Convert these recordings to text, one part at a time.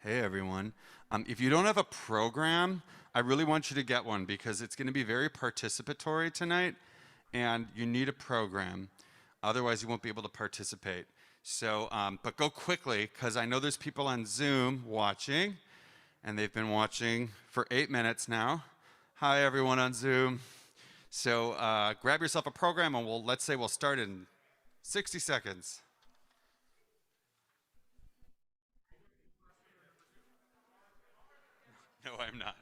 Hey everyone. If you don't have a program, I really want you to get one because it's going to be very participatory tonight and you need a program. Otherwise, you won't be able to participate. So, but go quickly because I know there's people on Zoom watching and they've been watching for 8 minutes now. Hi everyone on Zoom. So grab yourself a program and let's say we'll start in 60 seconds. No, I'm not.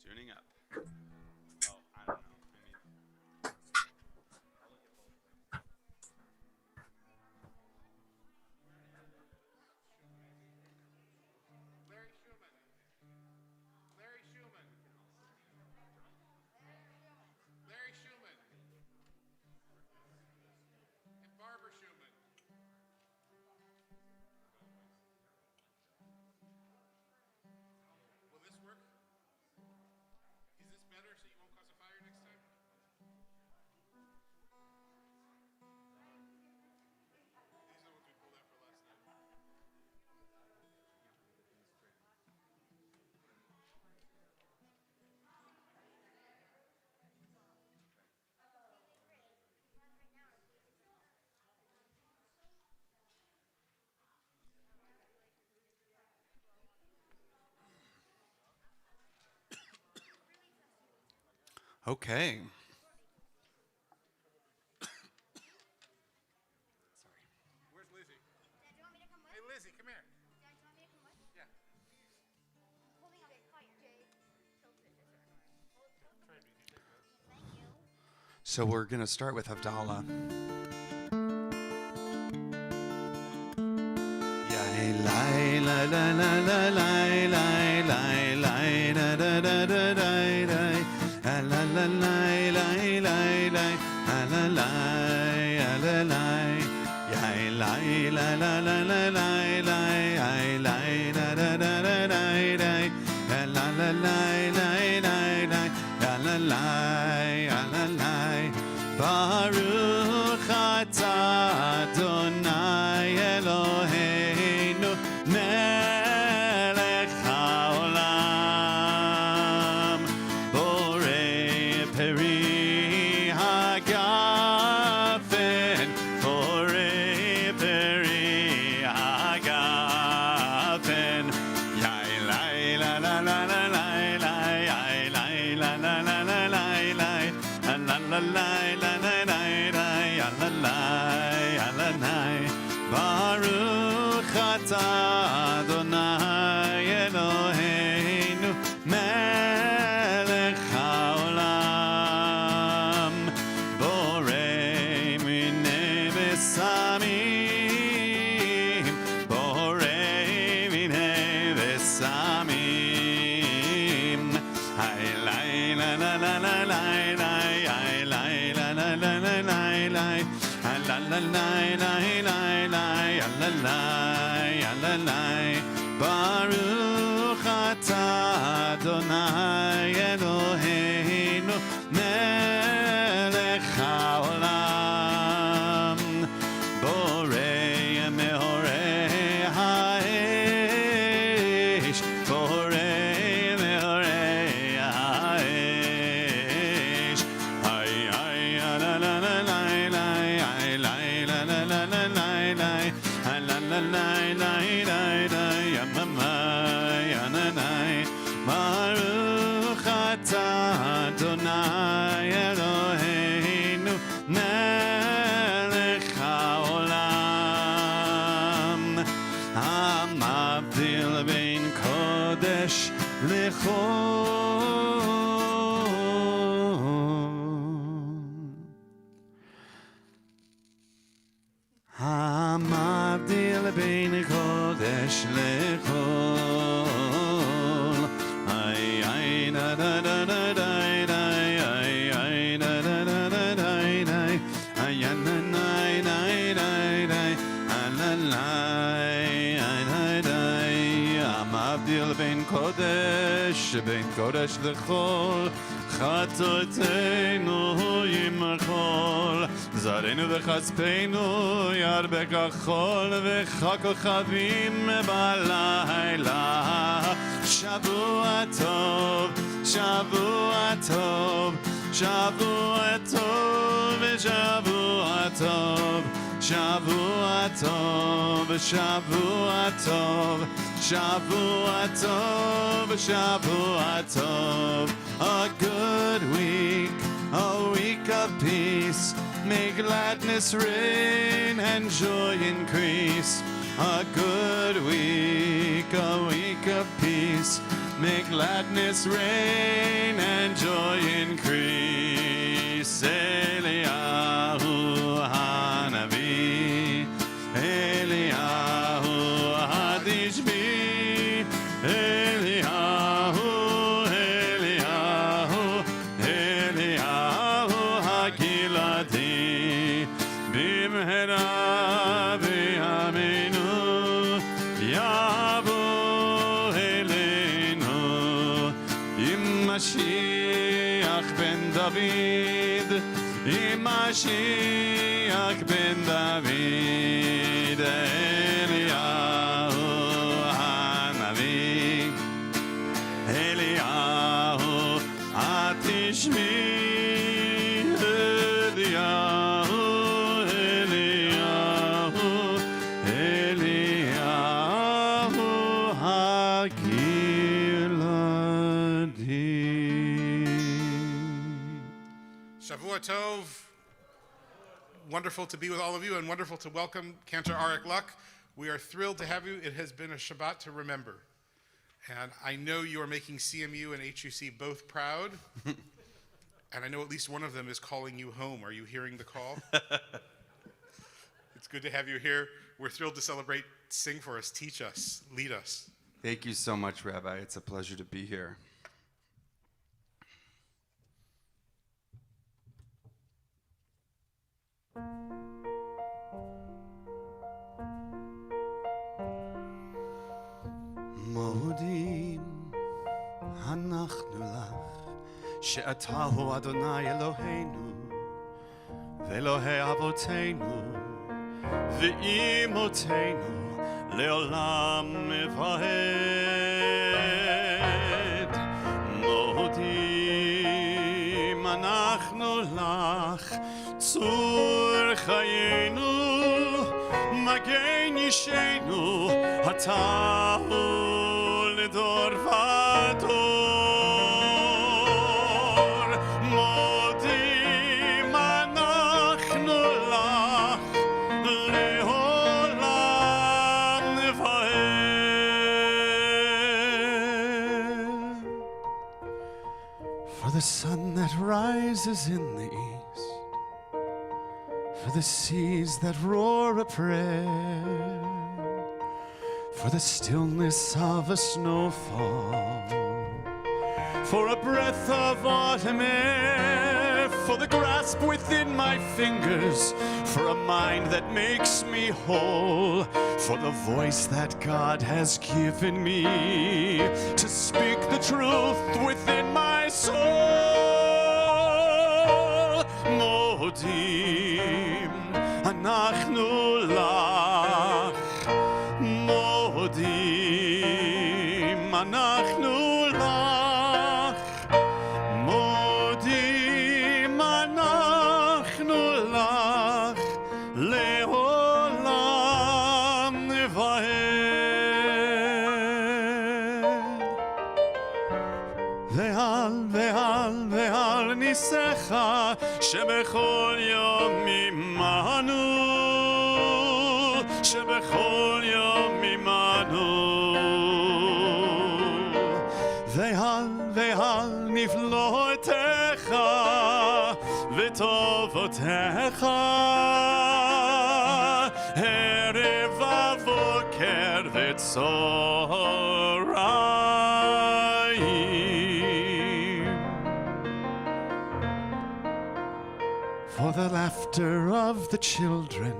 Tuning up. Oh, I don't know. Larry Schumann. Larry Schumann. Larry Schumann. And Barbara Schumann. Will this work? Is this better so you won't cause a fire next time? These are the ones we pulled out for last night. Okay. Where's Lizzie? Dad, do you want me to come with? Hey, Lizzie, come here. Dad, do you want me to come with? Yeah. Holding up fire. Thank you. So we're going to start with Havdalah. Baruch atah Adonai Eloheinu melech haolam borei peri hagafen borei peri hagafen yai lai la la la la la yai lai la la la la la la la la Baruch atah Adonai Eloheinu melech haolam borei minei besamim borei minei besamim hay lai la la la la la hay lai la la la la la la la la la Baruch atah Adonai Eloheinu melech haolam borei mehorei ha'esh borei mehorei ha'esh hay la la la la Baruch atah Adonai Eloheinu melech haolam hamavdil bein kodesh lechol hamavdil bein kodesh lechol בין קודש לחול חטאותינו ימחול זרענו וכספנו ירבה כחול וככוכבים בלילה שבוע טוב שבוע טוב שבוע טוב ושבוע טוב שבוע טוב שבוע טוב Shavua Tov, Shavua Tov, a good week, a week of peace. May gladness reign and joy increase. A good week, a week of peace. May gladness reign and joy increase. Eliyahu Hanavi, Eliyahu Hadishbi. Eliyahu, Eliyahu, Eliyahu Hagiladi, Bimhera B'Yaminu, Yavu Elenu, Im Mashiach ben David, Im Mashiach ben David, Eliyahu. Eliyahu, Atishmi, Eliyahu, Eliyahu, Eliyahu, Hagiladi. Shavua Tov. Wonderful to be with all of you and wonderful to welcome Cantor Arik. We are thrilled to have you. It has been a Shabbat to remember. And I know you are making CMU and HUC both proud. And I know at least one of them is calling you home. Are you hearing the call? It's good to have you here. We're thrilled to celebrate. Sing for us, teach us, lead us. Thank you so much, Rabbi. It's a pleasure to be here. מודים אנחנו לך שאתה הוא אדוני אלוהינו ואלוהי אבותינו ואימותינו לעולם ועד מודים אנחנו לך צור חיינו מגן אישנו אתה הוא לדור ודור מודים אנחנו לך לעולם ועד For the sun that rises in the east For the seas that roar a prayer For the stillness of a snowfall For a breath of autumn air For the grasp within my fingers For a mind that makes me whole For the voice that God has given me To speak the truth within my soul Modim אנחנו לך מודים אנחנו לך מודים אנחנו לך לעולם ועד ועל ניסיך שבכל יום עמנו שבכל יום עמנו ועל נפלאותיך וטובותיך ערב ובוקר וצהריים for the laughter of the children,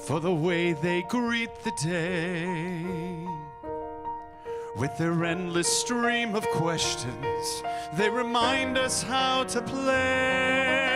for the way they greet the day. With their endless stream of questions, they remind us how to play.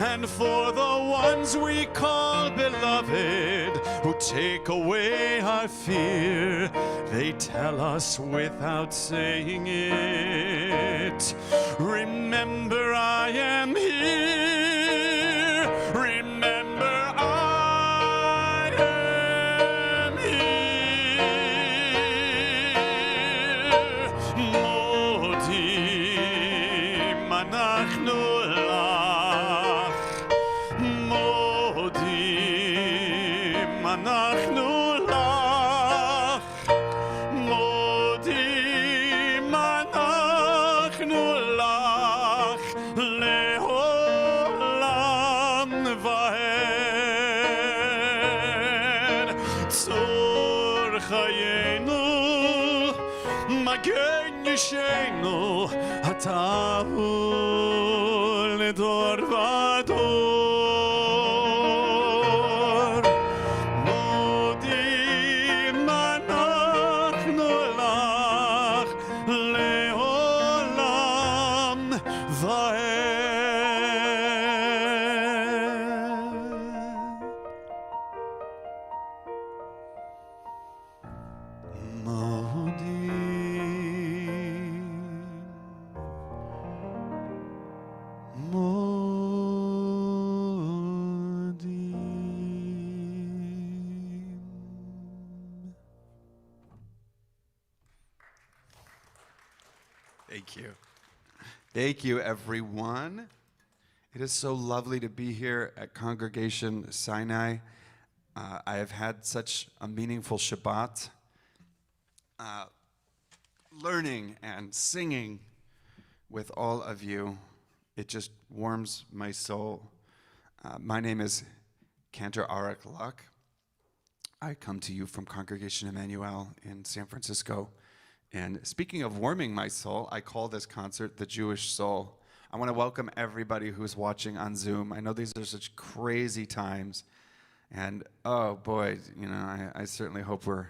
And for the ones we call beloved, who take away our fear, they tell us without saying it, remember I am here. Remember I am here. Modim אנחנו לך. Modim אנחנו לך. Modim אנחנו לך לעולם ועד. צור חיינו, מגן ישנו, אתה הוא לדור ודור. מודים אנחנו לך לעולם ועד. Thank you. Thank you, everyone. It is so lovely to be here at Congregation Sinai. I have had such a meaningful Shabbat, learning and singing with all of you. It just warms my soul. My name is Cantor Arik. I come to you from Congregation Emmanuel in San Francisco. And speaking of warming my soul, I call this concert The Jewish Soul. I want to welcome everybody who's watching on Zoom. I know these are such crazy times. And oh boy, you know, I certainly hope we're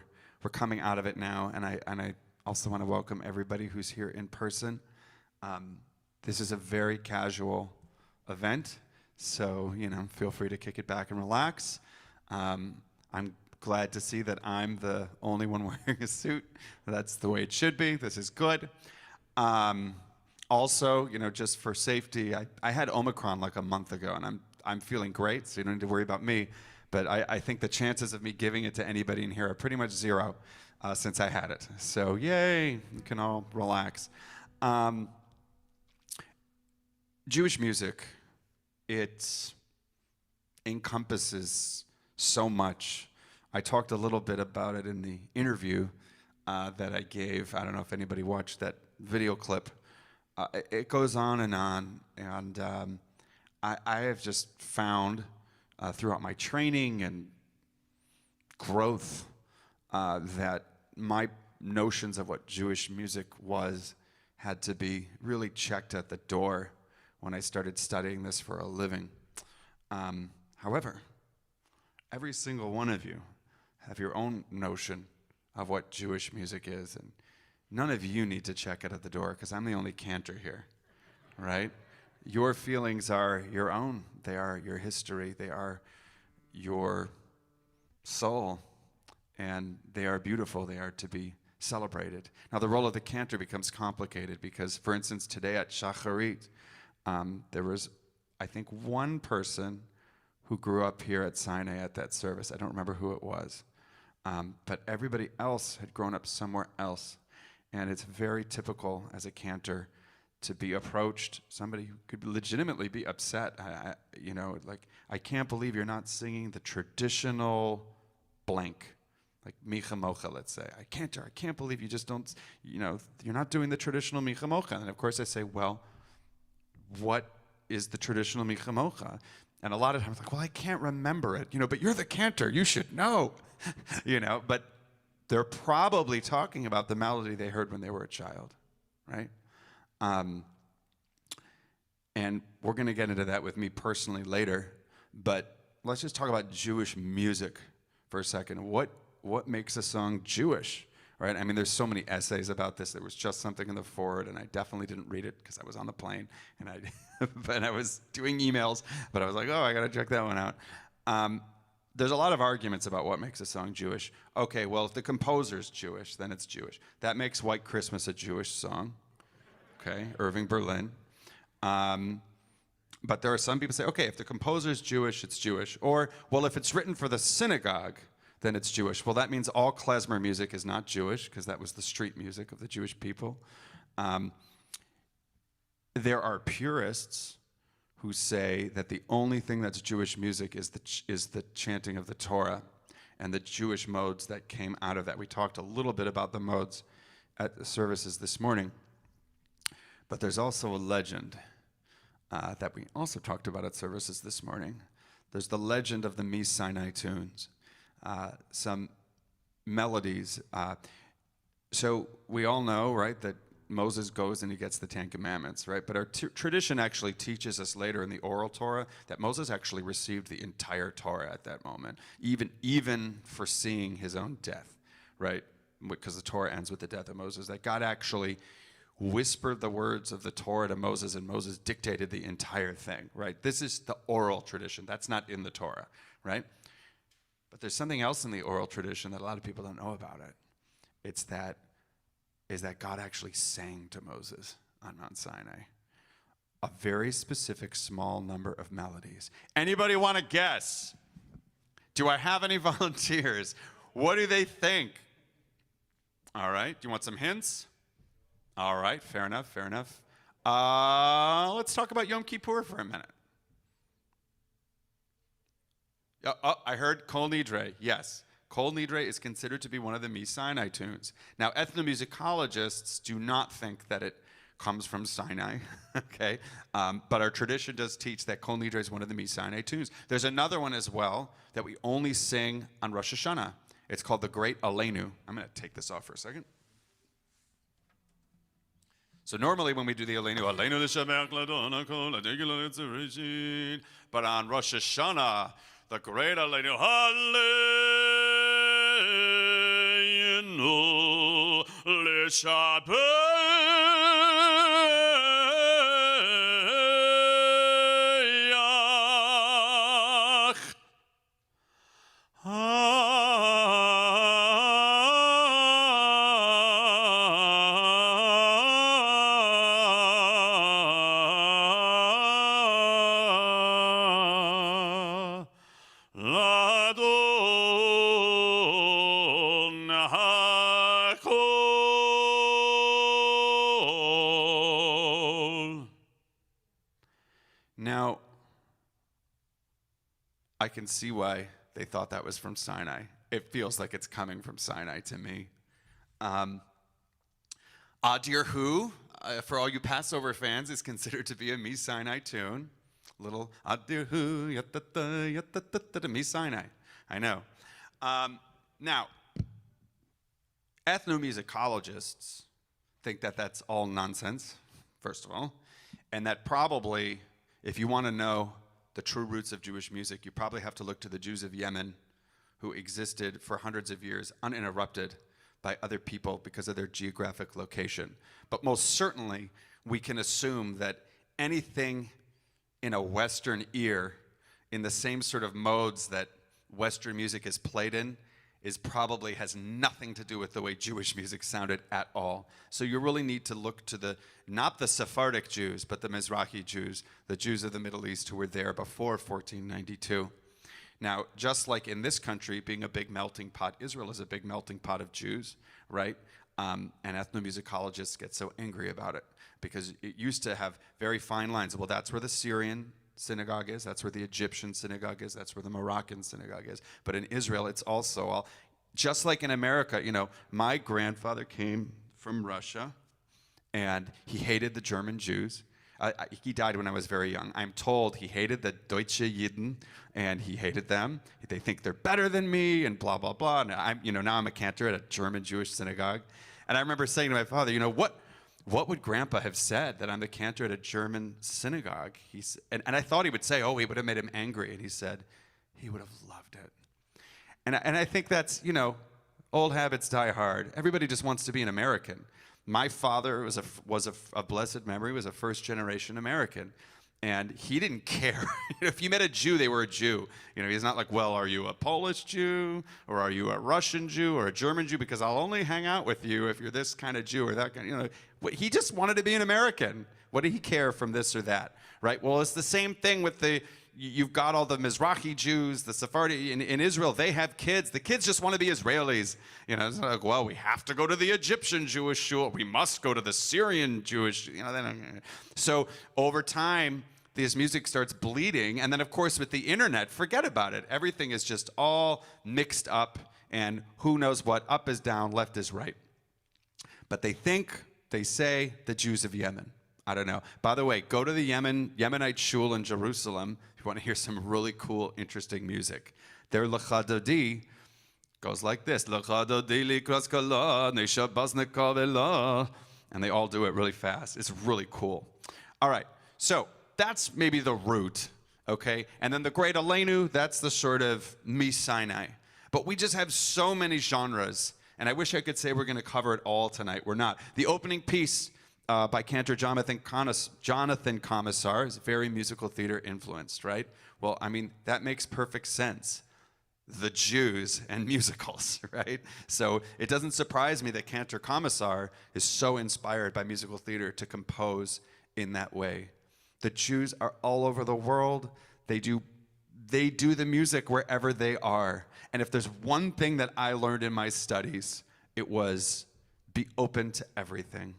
coming out of it now. And I also want to welcome everybody who's here in person. This is a very casual event, so you know, feel free to kick it back and relax. I'm glad to see that I'm the only one wearing a suit. That's the way it should be. This is good. Also, you know, just for safety, I had Omicron like a month ago, and I'm feeling great, so you don't need to worry about me. But I think the chances of me giving it to anybody in here are pretty much zero since I had it. So yay, you can all relax. Jewish music, it encompasses so much. I talked a little bit about it in the interview that I gave. I don't know if anybody watched that video clip. It goes on, and I have just found throughout my training and growth that my notions of what Jewish music was had to be really checked at the door when I started studying this for a living. However, every single one of you have your own notion of what Jewish music is, and none of you need to check it at the door because I'm the only cantor here, right? Your feelings are your own. They are your history. They are your soul, and they are beautiful. They are to be celebrated. Now, the role of the cantor becomes complicated because, for instance, today at Shacharit, there was, I think, one person who grew up here at Sinai at that service. I don't remember who it was. But everybody else had grown up somewhere else. And it's very typical as a cantor to be approached, somebody who could legitimately be upset. You know, like, I can't believe you're not singing the traditional blank, like Micha Mocha, let's say. I can't believe you just don't, you know, you're not doing the traditional Micha Mocha. And of course I say, well, what is the traditional Micha Mocha? And a lot of times, like, well, I can't remember it, you know, but you're the cantor, you should know, you know, but they're probably talking about the melody they heard when they were a child, right? And we're going to get into that with me personally later. But let's just talk about Jewish music for a second. What makes a song Jewish, right? I mean, there's so many essays about this. There was just something in the forward, and I definitely didn't read it because I was on the plane, and I was doing emails, but I was like, oh, I got to check that one out. There's a lot of arguments about what makes a song Jewish. Okay, well, if the composer's Jewish, then it's Jewish. That makes White Christmas a Jewish song, okay, Irving Berlin. But there are some people say, okay, if the composer's Jewish, it's Jewish. Or, well, if it's written for the synagogue, then it's Jewish. Well, that means all klezmer music is not Jewish, because that was the street music of the Jewish people. There are purists who say that the only thing that's Jewish music is the chanting of the Torah and the Jewish modes that came out of that. We talked a little bit about the modes at the services this morning. But there's also a legend that we also talked about at services this morning. There's the legend of the Sinai tunes. Some melodies. So we all know, right, that Moses goes and he gets the Ten Commandments, right? But our tradition actually teaches us later in the oral Torah that Moses actually received the entire Torah at that moment, even foreseeing his own death, right? Because the Torah ends with the death of Moses, that God actually whispered the words of the Torah to Moses, and Moses dictated the entire thing, right? This is the oral tradition. That's not in the Torah, right? But there's something else in the oral tradition that a lot of people don't know about it. It's that God actually sang to Moses on Mount Sinai a very specific small number of melodies. Anybody want to guess? Do I have any volunteers? What do they think? All right, do you want some hints? All right, fair enough. Let's talk about Yom Kippur for a minute. I heard Kol Nidre, yes. Kol Nidre is considered to be one of the Sinai tunes. Now, ethnomusicologists do not think that it comes from Sinai, okay? But our tradition does teach that Kol Nidre is one of the Sinai tunes. There's another one as well that we only sing on Rosh Hashanah. It's called the Great Aleinu. I'm going to take this off for a second. So normally when we do the Aleinu, Aleinu l'shamech l'adonai kol ha'degel ha'etzerishin. But on Rosh Hashanah, the Great Aleinu, Aleinu l'shabeyach. Now, I can see why they thought that was from Sinai. It feels like it's coming from Sinai to me. Adir Hu, for all you Passover fans, is considered to be a Sinai tune. Little Adir Hu, yatata, yatata, Sinai. I know. Now, ethnomusicologists think that that's all nonsense, first of all, and that probably, if you want to know the true roots of Jewish music, you probably have to look to the Jews of Yemen, who existed for hundreds of years uninterrupted by other people because of their geographic location. But most certainly, we can assume that anything in a Western ear, in the same sort of modes that Western music is played in, probably has nothing to do with the way Jewish music sounded at all. So you really need to look to not the Sephardic Jews, but the Mizrahi Jews, the Jews of the Middle East who were there before 1492. Now, just like in this country being a big melting pot, Israel is a big melting pot of Jews, right? And ethnomusicologists get so angry about it because it used to have very fine lines. Well, that's where the Syrian synagogue is, that's where the Egyptian synagogue is, that's where the Moroccan synagogue is. But in Israel, it's also all, just like in America, my grandfather came from Russia and he hated the German Jews. He died when I was very young. I'm told he hated the Deutsche Juden and he hated them. They think they're better than me and blah, blah, blah. And now I'm a cantor at a German Jewish synagogue. And I remember saying to my father, what would Grandpa have said that I'm the cantor at a German synagogue? And I thought he would say, oh, he would have made him angry. And he said, he would have loved it. And I think that's, old habits die hard. Everybody just wants to be an American. My father was a blessed memory, was a first-generation American. And he didn't care. If you met a Jew, they were a Jew. He's not like, well, are you a Polish Jew? Or are you a Russian Jew? Or a German Jew? Because I'll only hang out with you if you're this kind of Jew or that kind. He just wanted to be an American. What did he care from this or that, right? Well, it's the same thing with you've got all the Mizrahi Jews, the Sephardi. In Israel, they have kids. The kids just want to be Israelis. It's not like, well, we have to go to the Egyptian Jewish shul. We must go to the Syrian Jewish. So over time, this music starts bleeding. And then, of course, with the internet, forget about it. Everything is just all mixed up. And who knows what? Up is down, left is right. But they say the Jews of Yemen. I don't know. By the way, go to the Yemenite shul in Jerusalem if you want to hear some really cool, interesting music. Their Lecha Dodi goes like this. Lecha Dodi likras kala, neisha baznika vela. And they all do it really fast. It's really cool. All right, so that's maybe the root, okay? And then the Great Aleinu, that's the sort of Sinai. But we just have so many genres, and I wish I could say we're going to cover it all tonight. We're not. The opening piece by Cantor Jonathan Commissar is very musical theater influenced, right? Well, that makes perfect sense. The Jews and musicals, right? So it doesn't surprise me that Cantor Commissar is so inspired by musical theater to compose in that way. The Jews are all over the world. They do the music wherever they are. And if there's one thing that I learned in my studies, it was be open to everything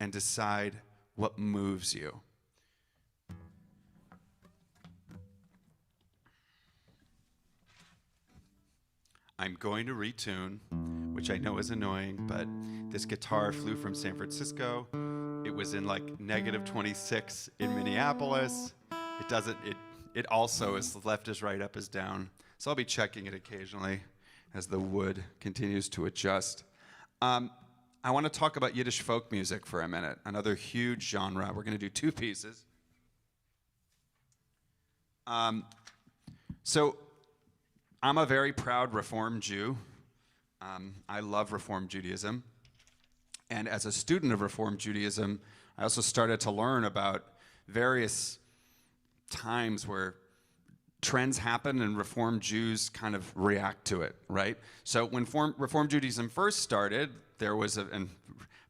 and decide what moves you. I'm going to retune, which I know is annoying, but this guitar flew from San Francisco. It was in like -26 in Minneapolis. It also is left is right, up is down. So I'll be checking it occasionally as the wood continues to adjust. I want to talk about Yiddish folk music for a minute, another huge genre. We're going to do 2 pieces. So I'm a very proud Reform Jew. I love Reform Judaism. And as a student of Reform Judaism, I also started to learn about various times where trends happen and Reform Jews kind of react to it, right? So when Reform Judaism first started, there was and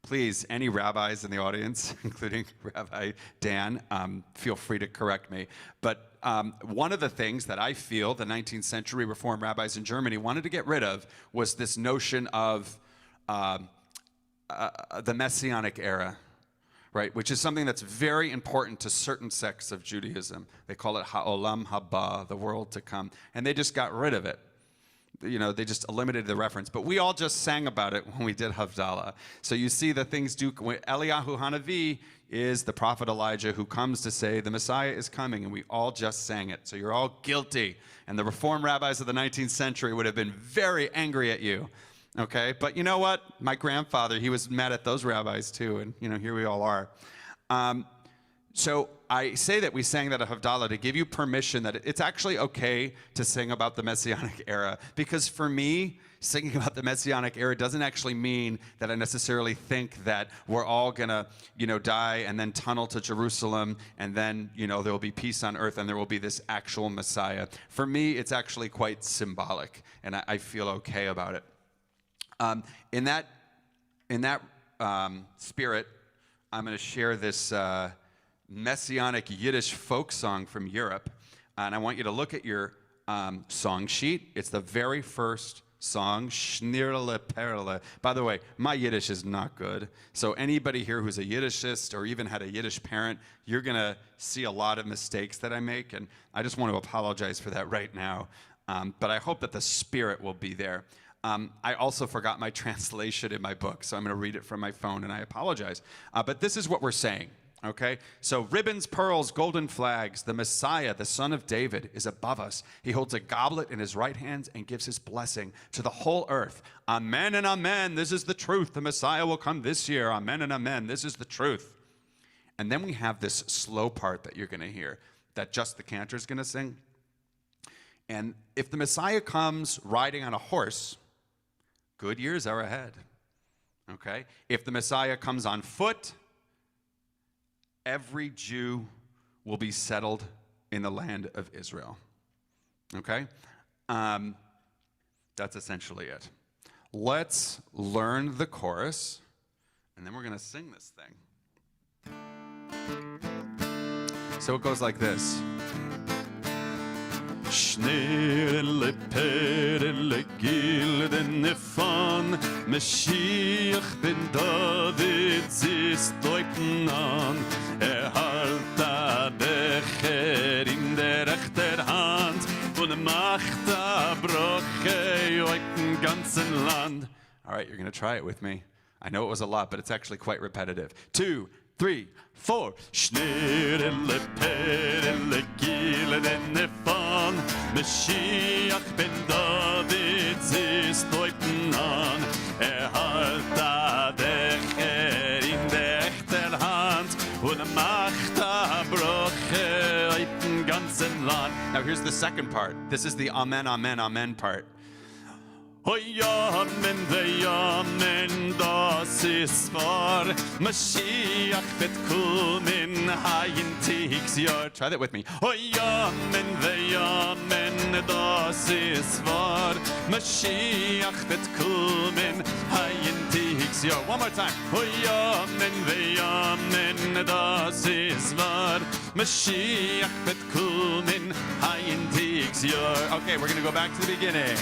please, any rabbis in the audience, including Rabbi Dan, feel free to correct me. But one of the things that I feel the 19th century Reform rabbis in Germany wanted to get rid of was this notion of the Messianic era, right? Which is something that's very important to certain sects of Judaism. They call it Ha'olam Haba, the world to come. And they just got rid of it. They just eliminated the reference. But we all just sang about it when we did Havdalah. So you see the things do. Eliyahu Hanavi is the prophet Elijah who comes to say the Messiah is coming, and we all just sang it. So you're all guilty. And the Reform rabbis of the 19th century would have been very angry at you. Okay, but you know what? My grandfather, he was mad at those rabbis too, and here we all are. So I say that we sang that at Havdalah to give you permission that it's actually okay to sing about the Messianic era, because for me, singing about the Messianic era doesn't actually mean that I necessarily think that we're all gonna, die and then tunnel to Jerusalem, and then, there will be peace on earth and there will be this actual Messiah. For me, it's actually quite symbolic, and I feel okay about it. In that spirit, I'm going to share this Messianic Yiddish folk song from Europe, and I want you to look at your song sheet. It's the very first song, Schnirle Perle. By the way, my Yiddish is not good, so anybody here who's a Yiddishist or even had a Yiddish parent, you're going to see a lot of mistakes that I make, and I just want to apologize for that right now, but I hope that the spirit will be there. I also forgot my translation in my book, so I'm going to read it from my phone, and I apologize. But this is what we're saying, Okay? So ribbons, pearls, golden flags. The Messiah, the Son of David, is above us. He holds a goblet in his right hand and gives his blessing to the whole earth. Amen and amen. This is the truth. The Messiah will come this year. Amen and amen. This is the truth. And then we have this slow part that you're going to hear that just the Cantor is going to sing. And if the Messiah comes riding on a horse, good years are ahead. Okay? If the Messiah comes on foot, every Jew will be settled in the land of Israel. Okay? That's essentially it. Let's learn the chorus, and then we're going to sing this thing. So it goes like this. Schnelle Perle gildene Fan, Mashiach ben David ist deuten an. Halt Becher in der rechter Hand und macht Broche uit dem ganzen Land. All right, you're going to try it with me. I know it was a lot, but it's actually quite repetitive. 2, 3, 4. Schnelle Perle gildene Fan, Mashiach ben David ist deuten an. Halt Becher in der rechter Hand und macht Broche uit dem ganzen Land. Now here's the second part. This is the amen, amen, amen part. Oh ja, men, das ist wahr. Mashiach wird kommen, ein Tiegsjahr. Try that with me. Oh ja, men, das ist wahr. Mashiach wird kommen, ein Tiegsjahr. One more time. Oh ja, men, das ist wahr. Mashiach wird kommen, ein Tiegsjahr. Okay, we're going to go back to the beginning.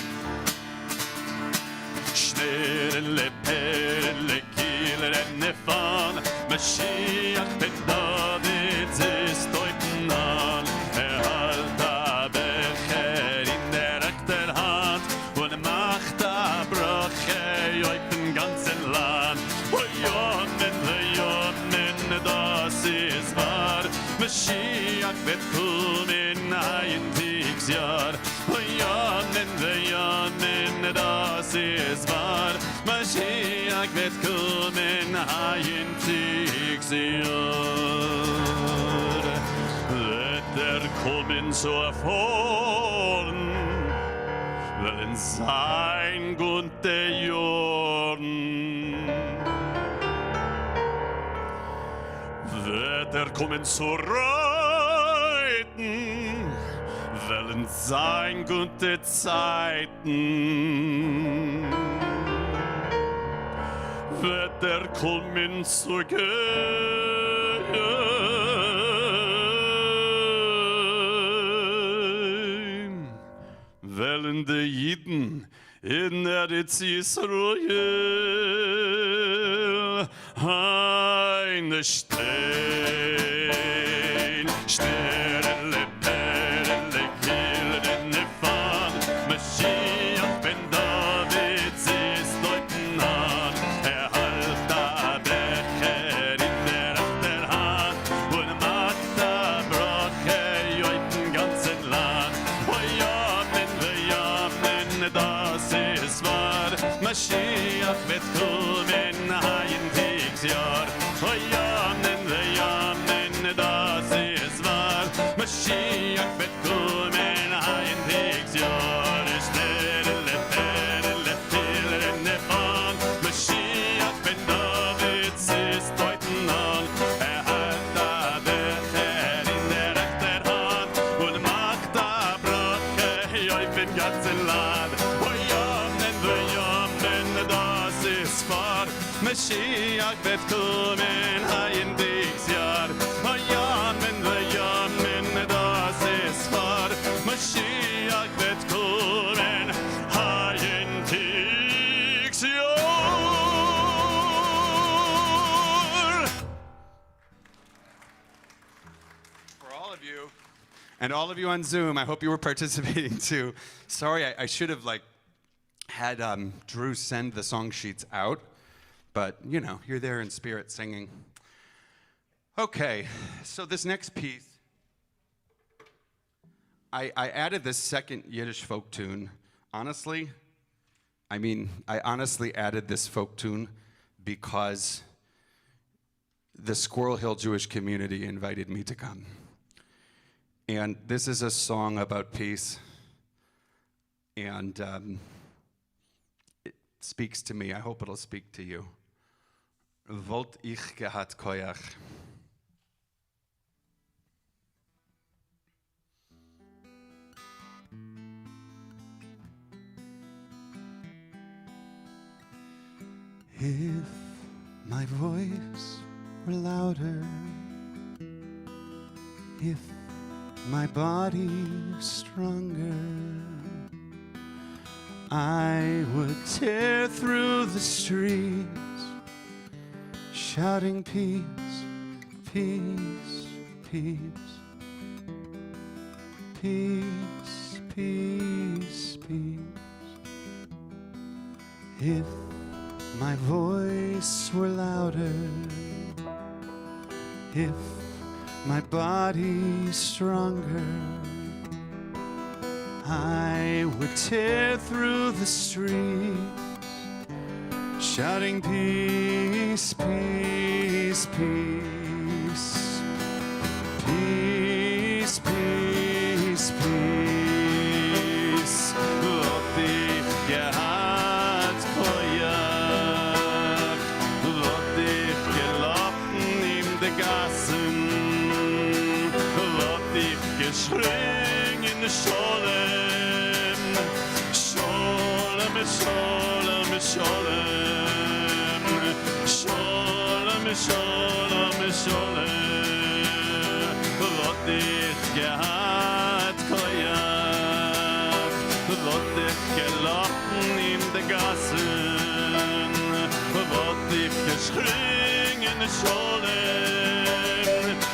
Schnelle Perle gildene Fan, Mashiach ben David ist deuten an. Halt Becher in der rechter Hand und macht Broche uit dem ganzen Land. Oh ja, men, das ist wahr. Mashiach wird kommen, ein Tiegsjahr. Oh ja, men, das ist wahr. Mashiach wird kommen, ein Tiegsjahr. Wird kommen so vorn, wollen sein gute Jorn. Wird kommen so reiten, wollen sein gute Zeiten. Wird kommen zu gehen, wollen die Jiden in Eretz Yisrael eine stehen, Schnelle Perle gildene Fan, Mashiach ben David ist deuten an. Halt Becher in der rechter Hand und macht Broche uit dem ganzen Land. Oh ja, men, das ist wahr. Mashiach wird kommen, ein Tiegsjahr. Oh ja, men, das ist wahr. Mashiach wird kommen, ein Tiegsjahr. Schnelle Perle gildene Fan, Mashiach ben David ist deuten an. Halt Becher in der rechter Hand und macht Broche uit dem ganzen Land. Oh ja, men, das ist wahr. Mashiach wird kommen, ein Tiegsjahr. Oh ja, men, das ist wahr. Mashiach wird kommen, ein Tiegsjahr. For all of you, and all of you on Zoom, I hope you were participating too. Sorry, I should have had Drew send the song sheets out, but you know, you're there in spirit singing. Okay, so this next piece, I added this second Yiddish folk tune. Honestly, I honestly added this folk tune because the Squirrel Hill Jewish community invited me to come. And this is a song about peace, and it speaks to me. I hope it'll speak to you. Wollt ich gehat koyach. If my voice were louder, if my body stronger, I would tear through the streets, shouting peace, peace, peace, peace, peace, peace. If my voice were louder, if my body stronger, I would tear through the streets, shouting peace, peace, peace, peace, peace, peace. Lot ich gehat koyach, lot ich gelaufen in de Gassen, lot ich geschrien in de Scholem, Scholem, Scholem, Scholem, Scholem, Scholem, Scholem, lot ich gehat koyach, lot ich gelaufen in de Gassen, lot ich geschrien in de Scholem,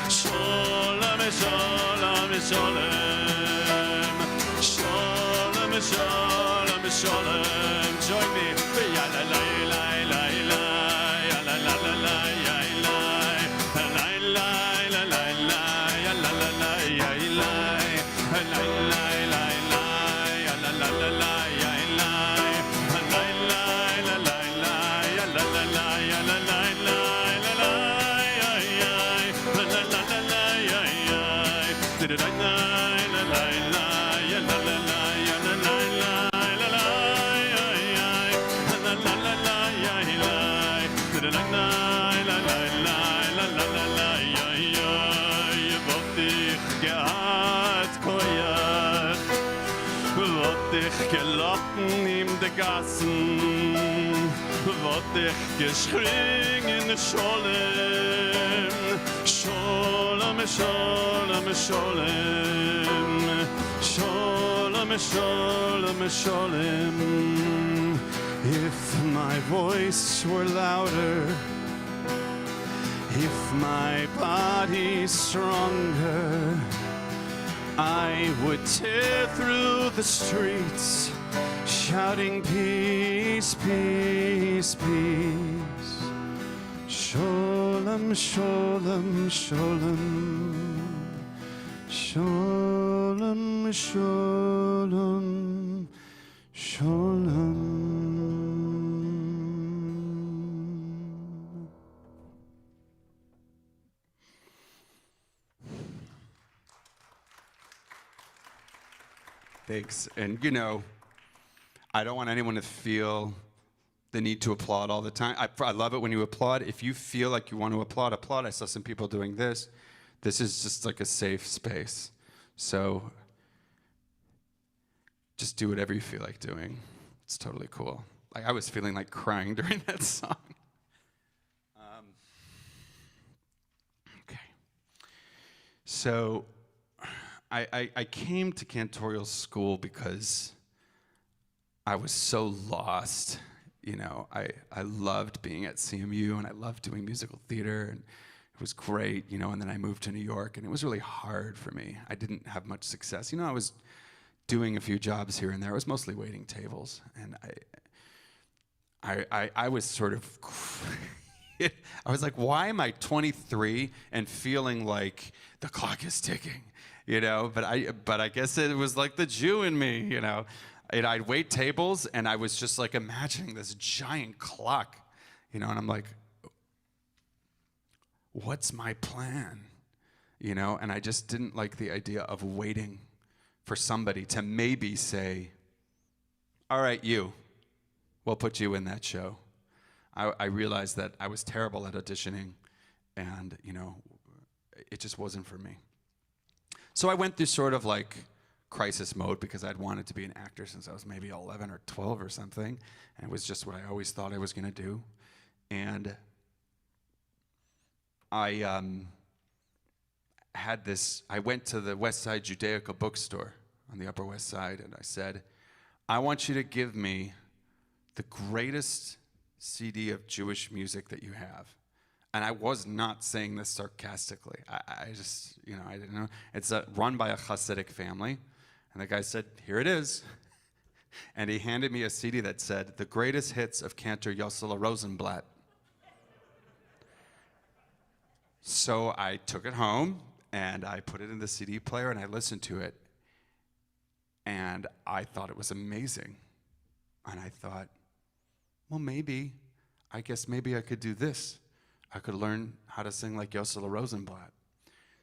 Scholem, Scholem, Scholem, Scholem, Scholem, Scholem. Join me. Ya la la la la la, ya la la la la ya la, la la la la la, ya la la la ya la, la la la la, ya la la la la ya la, la la la la, ya la la la ya la la la la ya ya, la la la la ya ya. Did it I la la la ya la la la ya la la la. Gelocken in de Gassen, wat ich geschrien in de Scholem, Scholem, Scholem, Scholem, Scholem, Scholem, Scholem. If my voice were louder, if my body stronger, I would tear through the streets, shouting peace, peace, peace. Sholem, sholem, sholem. Sholem, sholem, sholem. Thanks. And you know, I don't want anyone to feel the need to applaud all the time. I love it when you applaud. If you feel like you want to applaud, applaud. I saw some people doing this. This is just like a safe space. So just do whatever you feel like doing. It's totally cool. Like I was feeling like crying during that song. Okay. So I came to cantorial school because I was so lost. You know, I loved being at CMU and I loved doing musical theater and it was great, you know, and then I moved to New York and it was really hard for me. I didn't have much success. You know, I was doing a few jobs here and there. I was mostly waiting tables and I was sort of I was like, why am I 23 and feeling like the clock is ticking, you know? But I guess it was like the Jew in me, you know? And I'd wait tables, and I was just like imagining this giant clock, you know? And I'm like, what's my plan, you know? And I just didn't like the idea of waiting for somebody to maybe say, all right, we'll put you in that show. I realized that I was terrible at auditioning, and, you know, it just wasn't for me. So I went through sort of like crisis mode because I'd wanted to be an actor since I was maybe 11 or 12 or something, and it was just what I always thought I was going to do. And I went to the West Side Judaica bookstore on the Upper West Side, and I said, I want you to give me the greatest CD of Jewish music that you have. And I was not saying this sarcastically. I just, you know, I didn't know. It's run by a Hasidic family. And the guy said, here it is. And he handed me a CD that said, the greatest hits of Cantor Yossele Rosenblatt. So I took it home, and I put it in the CD player, and I listened to it. And I thought it was amazing. And I thought, well, I guess maybe I could do this. I could learn how to sing like Yossele Rosenblatt.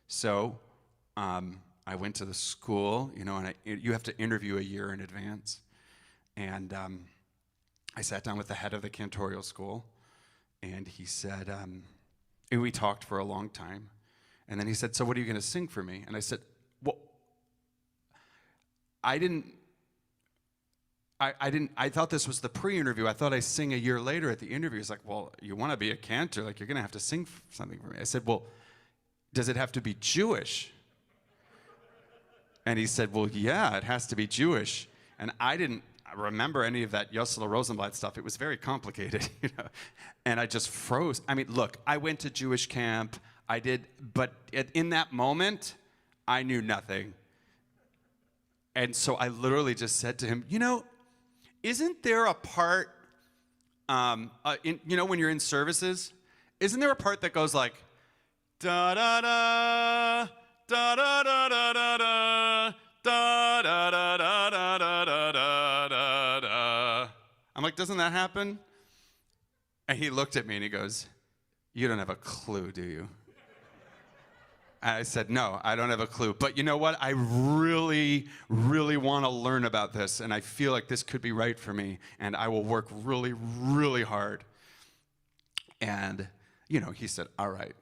So I went to the school, you know, and you have to interview a year in advance. And I sat down with the head of the cantorial school, and he said, and we talked for a long time. And then he said, so what are you going to sing for me? And I said, well, I thought this was the pre-interview. I thought I'd sing a year later at the interview. He's like, well, you want to be a cantor, like you're going to have to sing something for me. I said, well, does it have to be Jewish? And he said, well, yeah, it has to be Jewish. And I didn't remember any of that Yossele Rosenblatt stuff. It was very complicated, you know. And I just froze. I mean, look, I went to Jewish camp. I did, but in that moment, I knew nothing. And so I literally just said to him, you know, isn't there a part, you know, when you're in services, isn't there a part that goes like, da da da, da da da da da da, da da da da da da da da da? I'm like, doesn't that happen? And he looked at me and he goes, you don't have a clue, do you? And I said, no, I don't have a clue. But you know what? I really, really want to learn about this, and I feel like this could be right for me, and I will work really, really hard. And, you know, he said, all right.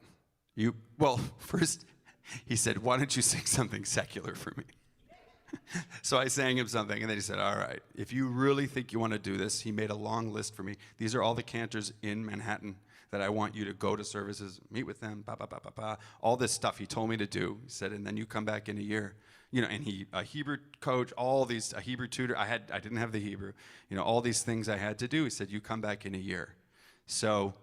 First, he said, why don't you sing something secular for me? So I sang him something, and then he said, all right, if you really think you want to do this, he made a long list for me. These are all the cantors in Manhattan that I want you to go to services, meet with them, all this stuff he told me to do. He said, and then you come back in a year. You know, and a Hebrew coach, a Hebrew tutor. I didn't have the Hebrew. You know, all these things I had to do. He said, you come back in a year. So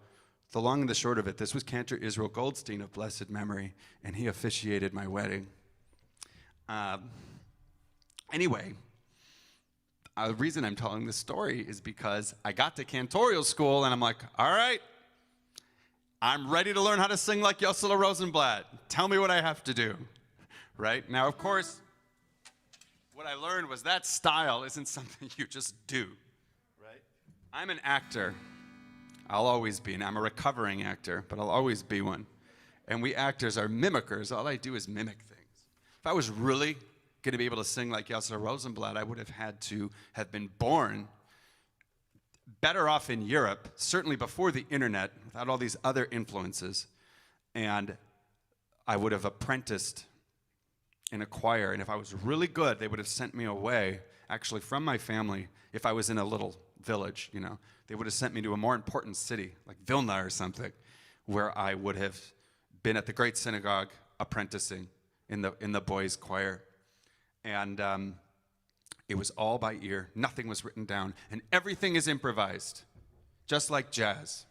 the long and the short of it, this was Cantor Israel Goldstein of blessed memory, and he officiated my wedding. Anyway, the reason I'm telling this story is because I got to cantorial school, and I'm like, all right, I'm ready to learn how to sing like Yossele Rosenblatt. Tell me what I have to do, right? Now, of course, what I learned was that style isn't something you just do, right? I'm an actor. I'll always be, and I'm a recovering actor, but I'll always be one. And we actors are mimickers. All I do is mimic things. If I was really going to be able to sing like Yossele Rosenblatt, I would have had to have been born better off in Europe, certainly before the internet, without all these other influences, and I would have apprenticed in a choir, and if I was really good, they would have sent me away, actually from my family, if I was in a little village, you know. They would have sent me to a more important city, like Vilna or something, where I would have been at the great synagogue apprenticing in the boys' choir. And it was all by ear. Nothing was written down. And everything is improvised, just like jazz.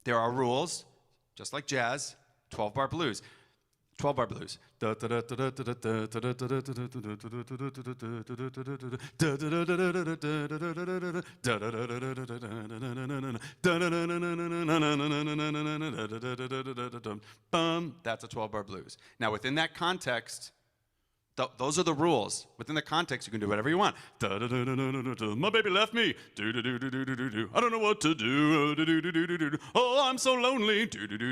There are rules, just like jazz, 12-bar blues. 12-bar blues. That's a 12-bar blues. Now, within that context, those are the rules. Within the context, you can do whatever you want. My baby left me. I don't know what to do. Oh, I'm so lonely.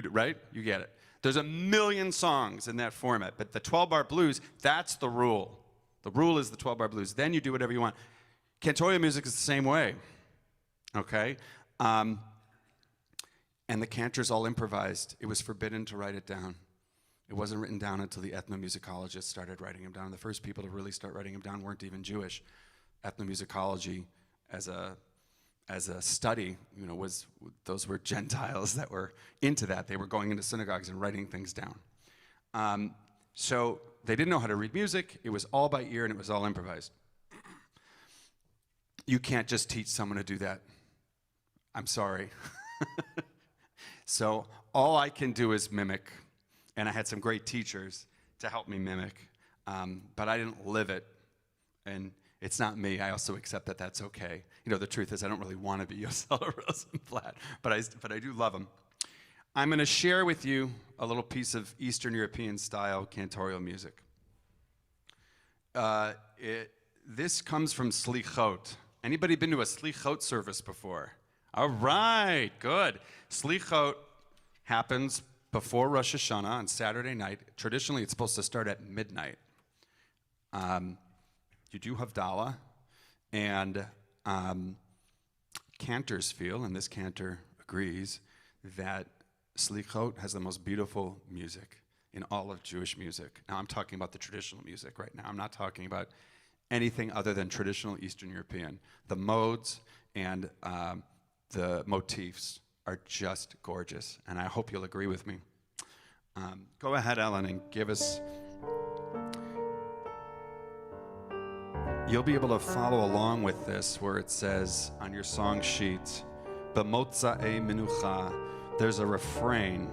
Right? You get it. There's a million songs in that format, but the 12-bar blues, that's the rule. The rule is the 12-bar blues. Then you do whatever you want. Cantorial music is the same way, okay? And the Cantor's all improvised. It was forbidden to write it down. It wasn't written down until the ethnomusicologists started writing them down. The first people to really start writing them down weren't even Jewish. Ethnomusicology as a study, those were Gentiles that were into that. They were going into synagogues and writing things down. So they didn't know how to read music. It was all by ear and it was all improvised. You can't just teach someone to do that. I'm sorry. So all I can do is mimic. And I had some great teachers to help me mimic, but I didn't live it. And it's not me. I also accept that that's okay. The truth is I don't really want to be Yosela Rosenblatt, but I do love him. I'm going to share with you a little piece of Eastern European style cantorial music. This comes from Slichot. Anybody been to a Slichot service before? All right, good. Slichot happens before Rosh Hashanah on Saturday night. Traditionally, it's supposed to start at midnight. You do Havdalah, and Cantors feel, and this Cantor agrees, that Slichot has the most beautiful music in all of Jewish music. Now, I'm talking about the traditional music right now. I'm not talking about anything other than traditional Eastern European. The modes and the motifs are just gorgeous, and I hope you'll agree with me. Go ahead, Ellen, and give us... You'll be able to follow along with this where it says on your song sheet, B'motza'ei menucha, there's a refrain.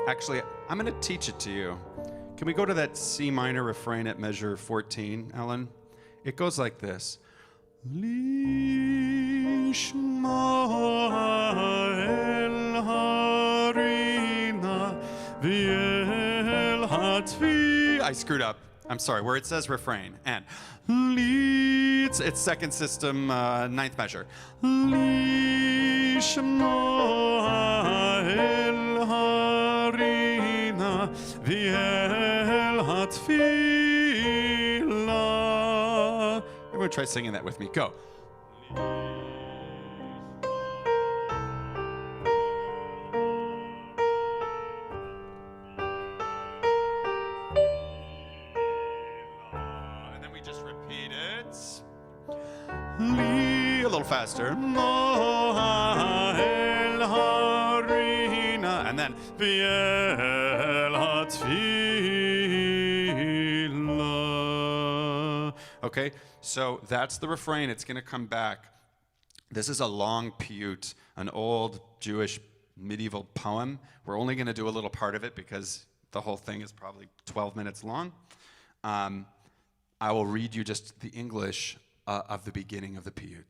Actually, I'm going to teach it to you. Can we go to that C minor refrain at measure 14, Ellen? It goes like this. Lishma el harina v'el hatvi. I screwed up. I'm sorry, where it says refrain. And leads, it's second system, ninth measure. Lishma el harina v'el hatfila. Everyone try singing that with me. Go. A little faster. And then okay, so that's the refrain. It's going to come back. This is a long piyut, an old Jewish medieval poem. We're only going to do a little part of it because the whole thing is probably 12 minutes long. I will read you just the English of the beginning of the piyut.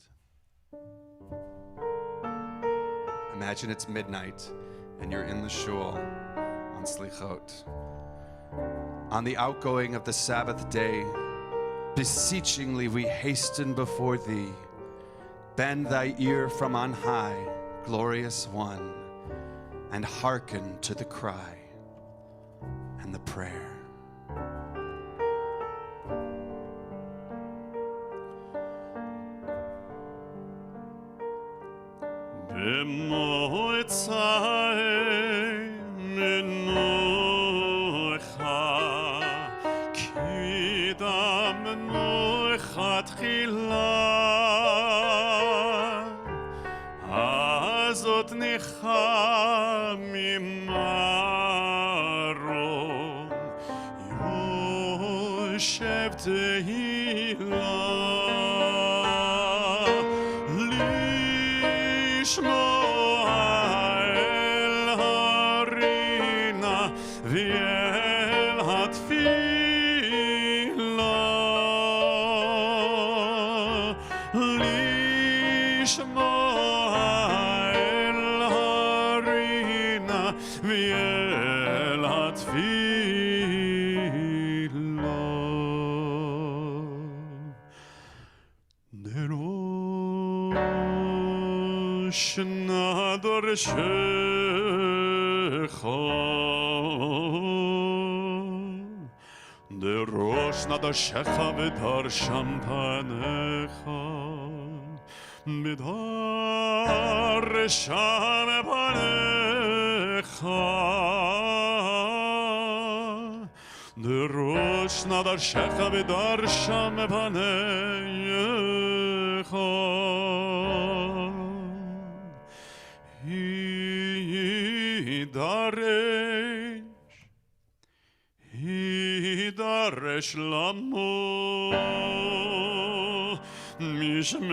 Imagine it's midnight and you're in the shul on Slichot. On the outgoing of the Sabbath day, beseechingly we hasten before thee. Bend thy ear from on high, glorious one, and hearken to the cry and the prayer. Yeah. ואל התפילה. דרוש נא דורשך, דרוש נא דורשך ודרשם פניך, בדרשם פניך, דרוש נא דורשך ודרשם פניך. יידרש למו משמי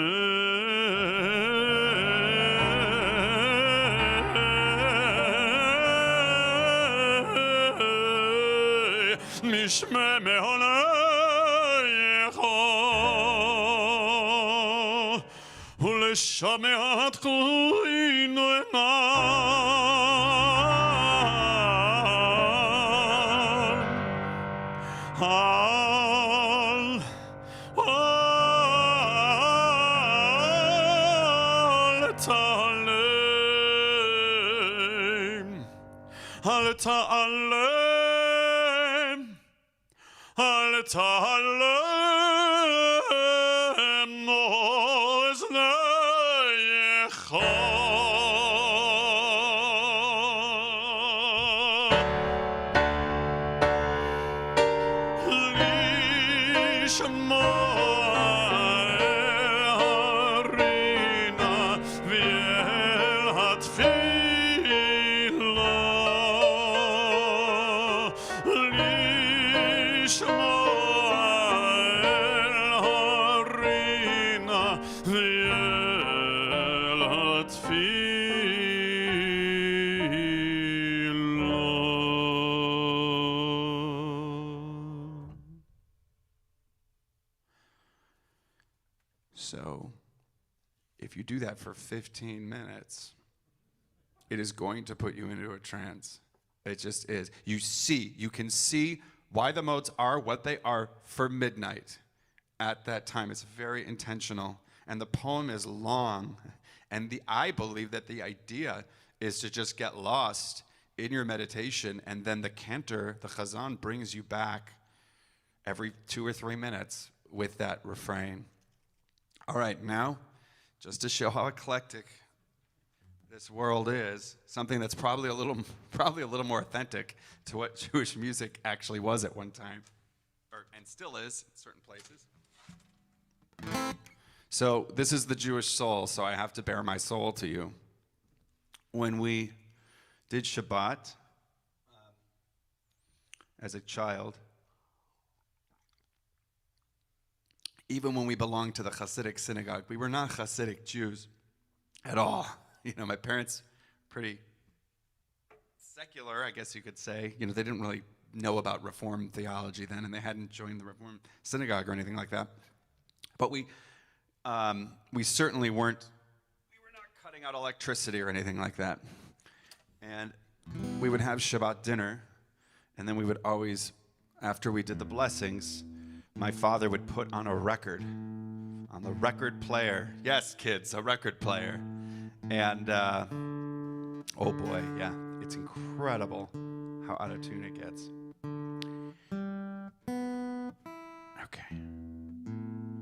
מהלך ולשמעת כהנו אל תעלם, אל תעלם אוזניך. So, if you do that for 15 minutes, it is going to put you into a trance. It just is. You can see why the modes are what they are for midnight at that time. It's very intentional. And the poem is long. And I believe that the idea is to just get lost in your meditation, and then the Cantor, the Chazan, brings you back every 2 or 3 minutes with that refrain. All right, now, just to show how eclectic this world is, something that's probably a little more authentic to what Jewish music actually was at one time, and still is in certain places. So this is the Jewish soul, so I have to bare my soul to you. When we did Shabbat as a child, even when we belonged to the Hasidic synagogue, we were not Hasidic Jews at all. You know, my parents, pretty secular, I guess you could say. You know, they didn't really know about Reform theology then, and they hadn't joined the Reform synagogue or anything like that. But we certainly weren't, we were not cutting out electricity or anything like that. And we would have Shabbat dinner, and then we would always, after we did the blessings, my father would put on a record, on the record player. Yes, kids, a record player. And, oh boy, yeah, it's incredible how out of tune it gets. Okay.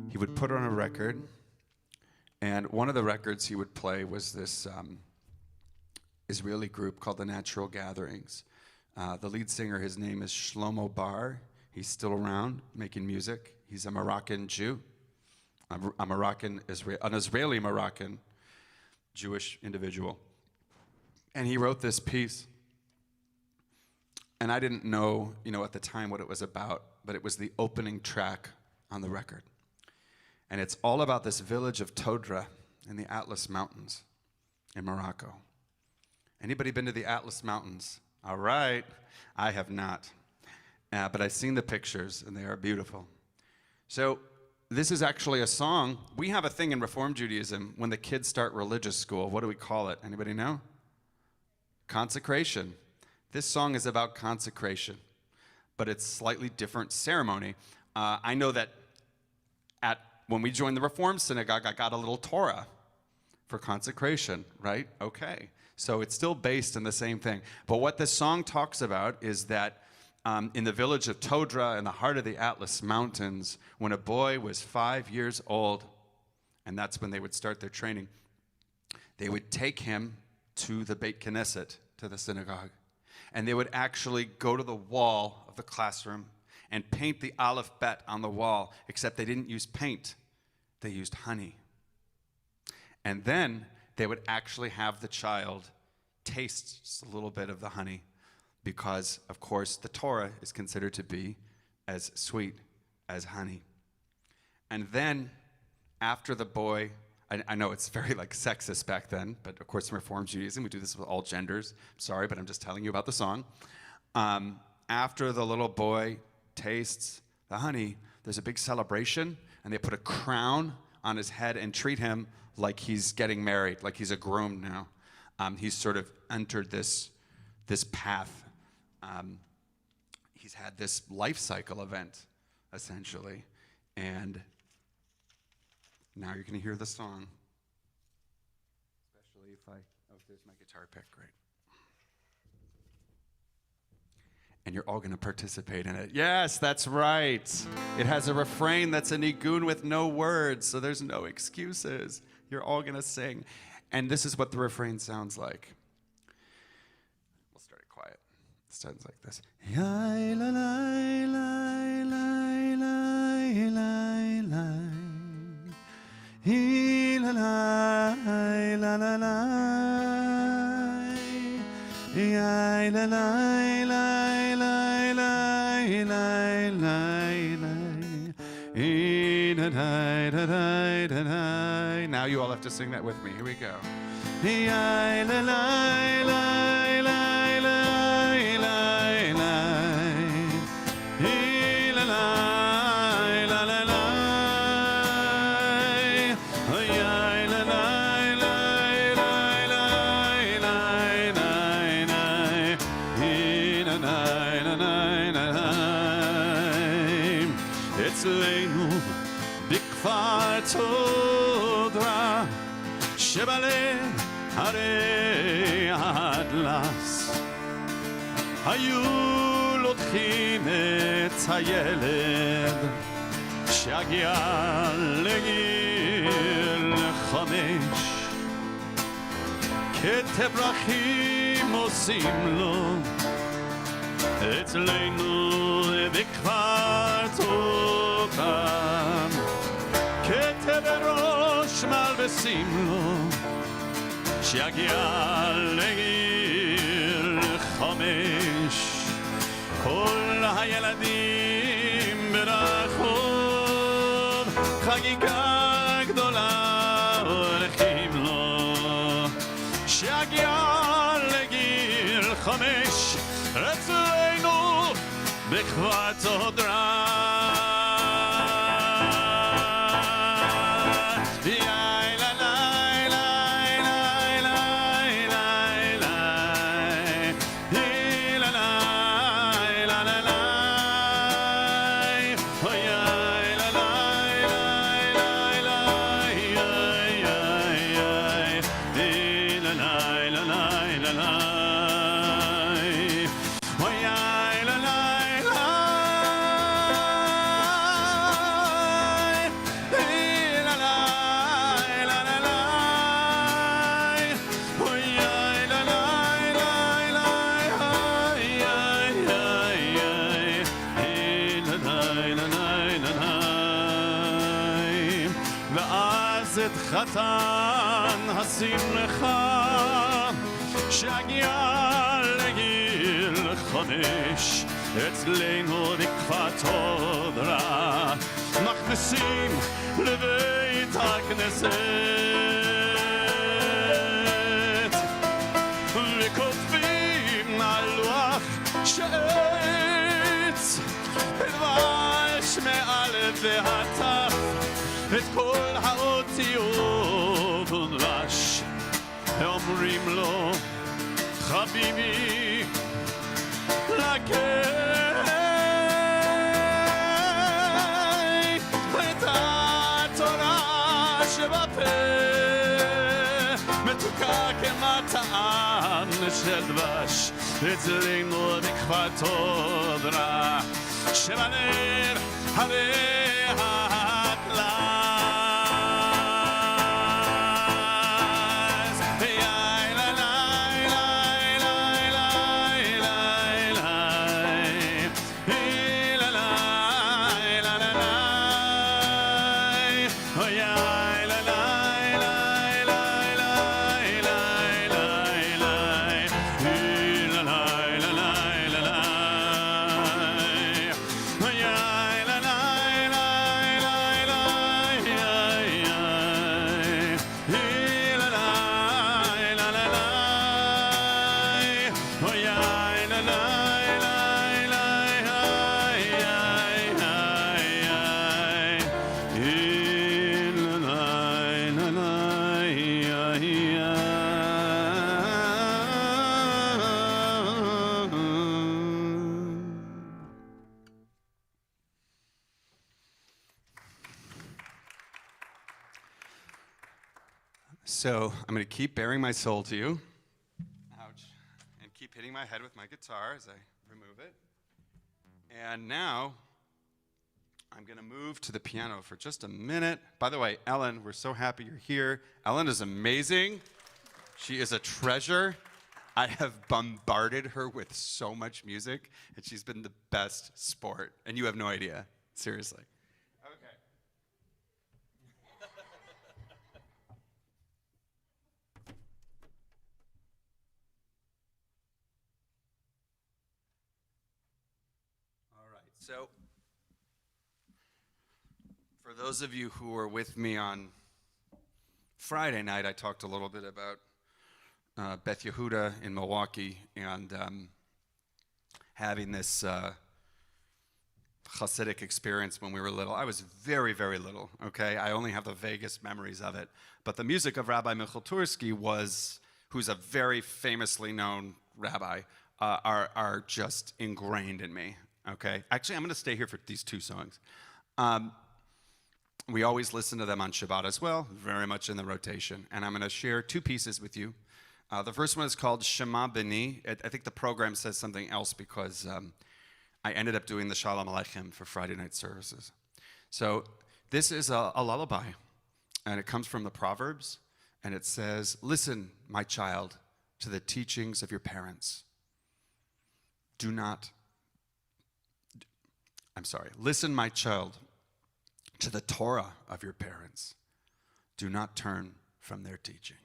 He would put on a record, and one of the records he would play was this Israeli group called the Natural Gatherings. The lead singer, his name is Shlomo Bar. He's still around making music. He's a Moroccan Jew, an Israeli-Moroccan Jewish individual. And he wrote this piece. And I didn't know, at the time what it was about, but it was the opening track on the record. And it's all about this village of Todra in the Atlas Mountains in Morocco. Anybody been to the Atlas Mountains? All right. I have not. But I've seen the pictures, and they are beautiful. So this is actually a song. We have a thing in Reform Judaism when the kids start religious school. What do we call it? Anybody know? Consecration. This song is about consecration, but it's slightly different ceremony. I know that when we joined the Reformed Synagogue, I got a little Torah for consecration, right? Okay. So it's still based in the same thing. But what this song talks about is that in the village of Todra, in the heart of the Atlas Mountains, when a boy was 5 years old, and that's when they would start their training, they would take him to the Beit Knesset, to the synagogue, and they would actually go to the wall of the classroom and paint the Aleph Bet on the wall, except they didn't use paint, they used honey. And then they would actually have the child taste just a little bit of the honey, because, of course, the Torah is considered to be as sweet as honey. And then, after the boy, I know it's very like sexist back then, but of course in Reform Judaism, we do this with all genders. I'm sorry, but I'm just telling you about the song. After the little boy tastes the honey, there's a big celebration, and they put a crown on his head and treat him like he's getting married, like he's a groom now. He's sort of entered this path. He's had this life cycle event, essentially, and now you're going to hear the song, especially if there's my guitar pick, great. And you're all going to participate in it. Yes, that's right. It has a refrain that's a nigun with no words, so there's no excuses. You're all going to sing. And this is what the refrain sounds like. We'll start it quiet. It sounds like this. Now you all have to sing that with me. Here we go. אצלנו בכפר תודרה שבלב הרי האטלס היו לוקחים את הילד שהגיע לגיל 5 כתב פרחים עושים לו אצלנו בכפר תודה כתב ראש מלבשים לו שיגיע לגיל 5 כל הילדים ברחוב חגיגה גדולה הולכים לו שיגיע לגיל 5 אצלנו בכפר תודה חתן השמחה שהגיע לגיל 5 אצלנו בכפר תודרה מכניסים לבית הכנסת וכותבים על לוח שעץ דבש מאלף ועד תף את כל האותיות ודבש אומרים לו חביבי את התורה שבפה, מתוקה כמטעם של דבש, אצלנו בכפתו דרע, שבנר הרי האטלס. יאי לה לי לי לי לי לי לי לה לי לה לה לי, יאי לה לי לי לי לי לי לי לה לי לה לי לה So I'm going to keep bearing my soul to you. Ouch. And keep hitting my head with my guitar as I remove it. And now I'm going to move to the piano for just a minute. By the way, Ellen, we're so happy you're here. Ellen is amazing. She is a treasure. I have bombarded her with so much music, and she's been the best sport. And you have no idea. Seriously. Okay. All right. So, for those of you who were with me on Friday night, I talked a little bit about Beth Yehuda in Milwaukee and having this Hasidic experience when we were little. I was very, very little, okay? I only have the vaguest memories of it. But the music of Rabbi Michal Tursky who's a very famously known rabbi, are just ingrained in me, okay? Actually, I'm going to stay here for these two songs. We always listen to them on Shabbat as well, very much in the rotation. And I'm going to share two pieces with you. The first one is called Shema B'ni. I think the program says something else because I ended up doing the Shalom Aleichem for Friday night services. So this is a lullaby, and it comes from the Proverbs, and it says, "Listen, my child, to the teachings of your parents. Listen, my child, to the Torah of your parents. Do not turn from their teaching."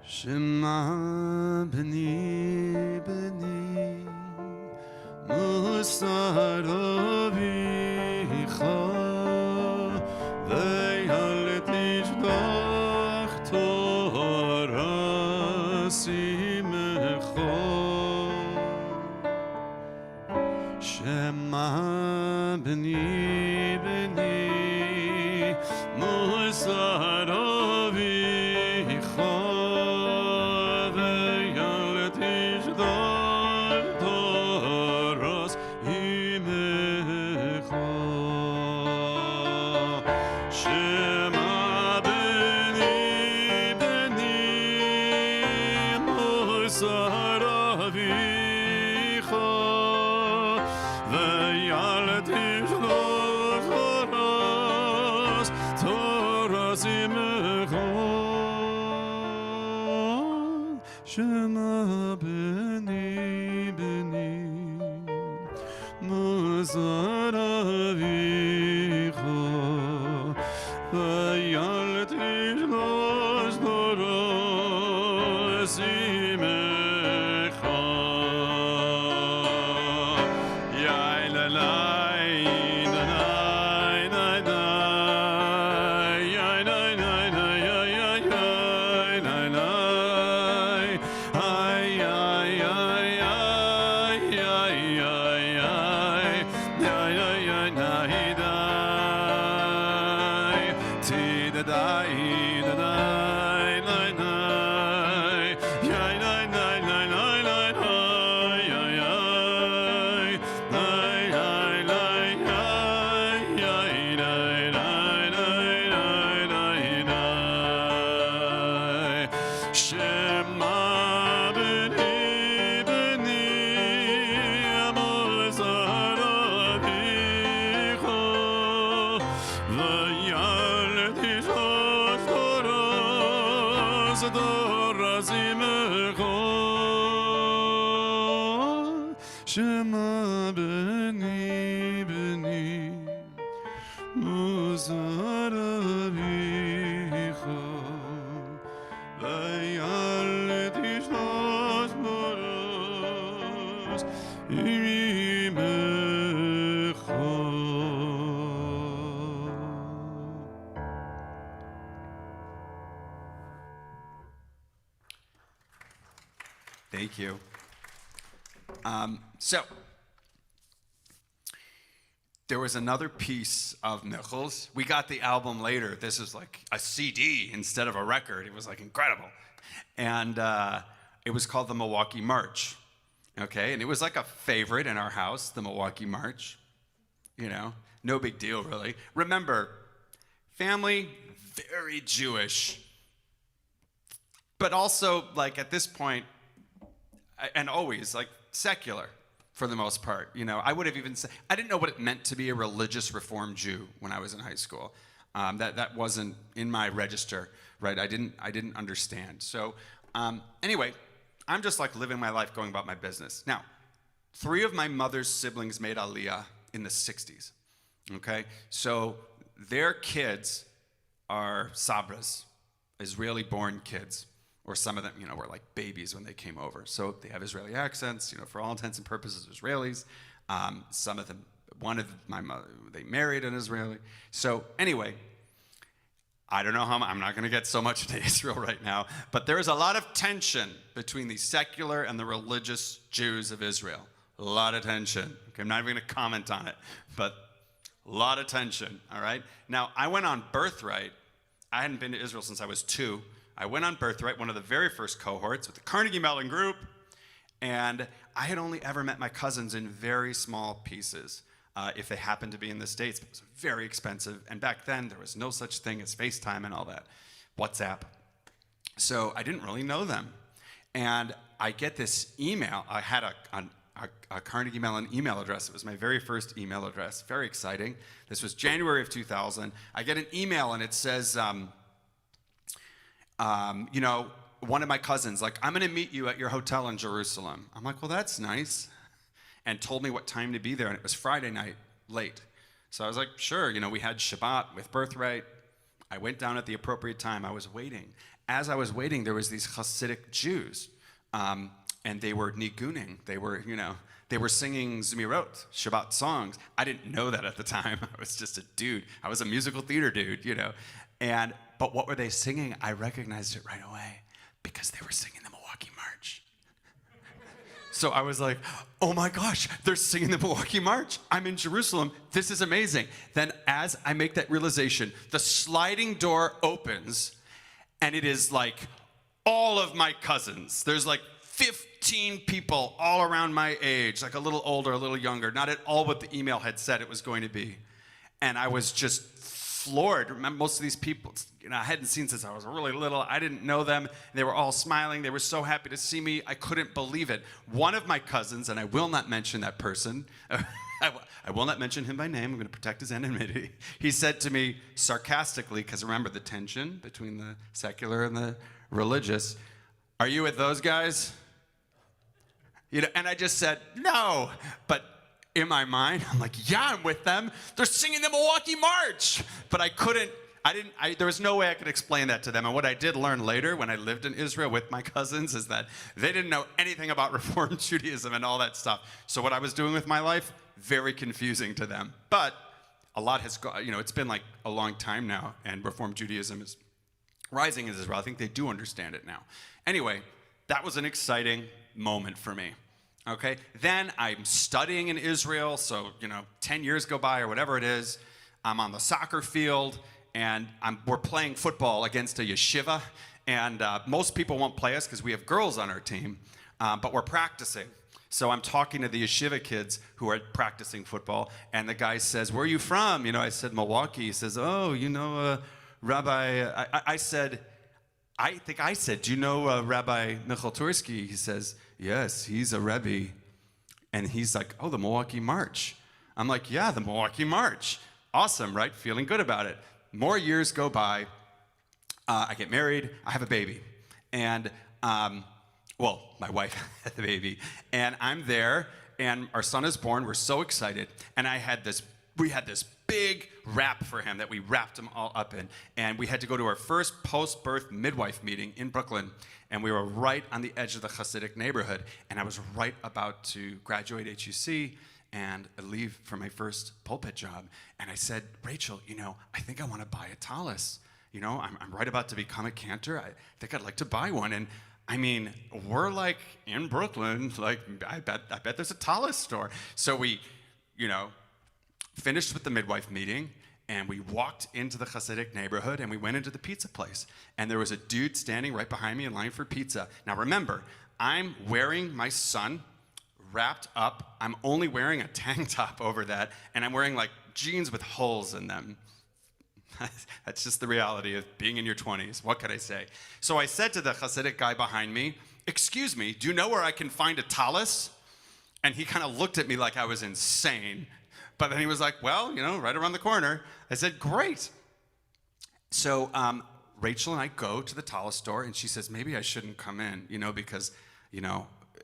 Shema b'ni b'ni musar avicha ve'al tishdach Torah simecha. Shema b'ni b'ni musar avicha Shema b'ni b'ni muzar avicha v'yal tishlosh Torah simecha. Yai la lai na nai nai nai yai nai nai nai yai yai yai nai nai. Tidadai, וילדי שלוש דורות דורזים אכול שמע בני בני מוזר אביך וילדי שלוש דורות עמך. Thank you. So, there was another piece of Michel's. We got the album later. This is like a CD instead of a record. It was like incredible. And it was called the Milwaukee March. Okay, and it was like a favorite in our house, the Milwaukee March. You know, no big deal really. Remember, family, very Jewish. But also, like at this point, and always, like secular for the most part. You know, I would have even said, I didn't know what it meant to be a religious Reformed Jew when I was in high school. That wasn't in my register, right? I didn't understand. So anyway, I'm just like living my life, going about my business. Now, 3 of my mother's siblings made Aliyah in the 60s, okay? So their kids are Sabras, Israeli-born kids. Or some of them, you know, were like babies when they came over. So they have Israeli accents, you know, for all intents and purposes, Israelis. Some of them, one of my mother, they married an Israeli. So anyway, I don't know how, I'm not gonna get so much into Israel right now, but there is a lot of tension between the secular and the religious Jews of Israel. A lot of tension. Okay, I'm not even gonna comment on it, but a lot of tension, all right? Now, I went on Birthright. I hadn't been to Israel since I was 2. I went on Birthright, one of the very first cohorts with the Carnegie Mellon Group, and I had only ever met my cousins in very small pieces, if they happened to be in the States. It was very expensive, and back then there was no such thing as FaceTime and all that, WhatsApp. So I didn't really know them. And I get this email. I had a Carnegie Mellon email address. It was my very first email address. Very exciting. This was January of 2000. I get an email, and it says, you know, one of my cousins, like, I'm gonna meet you at your hotel in Jerusalem. I'm like, well, that's nice. And told me what time to be there, and it was Friday night, late. So I was like, sure, you know, we had Shabbat with Birthright. I went down at the appropriate time. I was waiting. As I was waiting, there was these Hasidic Jews, and they were niguning. They were, you know, they were singing Zmirot, Shabbat songs. I didn't know that at the time. I was just a dude. I was a musical theater dude, you know. But what were they singing? I recognized it right away because they were singing the Milwaukee March. So I was like, oh my gosh, they're singing the Milwaukee March. I'm in Jerusalem. This is amazing. Then as I make that realization, the sliding door opens, and it is like all of my cousins. There's like 15 people all around my age, like a little older, a little younger, not at all what the email had said it was going to be. And I was just floored. Remember, most of these people, you know, I hadn't seen since I was really little. I didn't know them. They were all smiling. They were so happy to see me. I couldn't believe it. One of my cousins, and I will not mention that person, I will not mention him by name. I'm going to protect his anonymity. He said to me sarcastically, because remember the tension between the secular and the religious, are you with those guys? You know, and I just said, no. But in my mind, I'm like, yeah, I'm with them. They're singing the Milwaukee March. But there was no way I could explain that to them. And what I did learn later when I lived in Israel with my cousins is that they didn't know anything about Reformed Judaism and all that stuff. So what I was doing with my life, very confusing to them. But a lot has gone, you know, it's been like a long time now, and Reformed Judaism is rising in Israel. I think they do understand it now. Anyway, that was an exciting moment for me. Okay, then I'm studying in Israel, so, you know, 10 years go by or whatever it is. I'm on the soccer field, and we're playing football against a yeshiva, and most people won't play us because we have girls on our team, but we're practicing. So I'm talking to the yeshiva kids who are practicing football, and the guy says, where are you from? You know, I said, Milwaukee. He says, oh, you know, Rabbi, I said, do you know Rabbi Michal Tursky? He says, yes, he's a Rebbe. And he's like, oh, the Milwaukee March. I'm like, yeah, the Milwaukee March. Awesome, right? Feeling good about it. More years go by. I get married. I have a baby. And, well, my wife had the baby. And I'm there, and our son is born. We're so excited. And we had this big wrap for him that we wrapped him all up in. And we had to go to our first post-birth midwife meeting in Brooklyn. And we were right on the edge of the Hasidic neighborhood. And I was right about to graduate HUC and leave for my first pulpit job. And I said, Rachel, I think I want to buy a tallis. I'm right about to become a cantor. I think I'd like to buy one. And I mean, we're like in Brooklyn, like I bet there's a tallis store. So we, finished with the midwife meeting, and we walked into the Hasidic neighborhood, and we went into the pizza place. And there was a dude standing right behind me in line for pizza. Now remember, I'm wearing my son wrapped up. I'm only wearing a tank top over that, and I'm wearing like jeans with holes in them. That's just the reality of being in your 20s. What could I say? So I said to the Hasidic guy behind me, excuse me, do you know where I can find a tallis? And he kind of looked at me like I was insane. But then he was like, well, right around the corner. I said, great. So Rachel and I go to the tallis store, and she says, maybe I shouldn't come in, because, and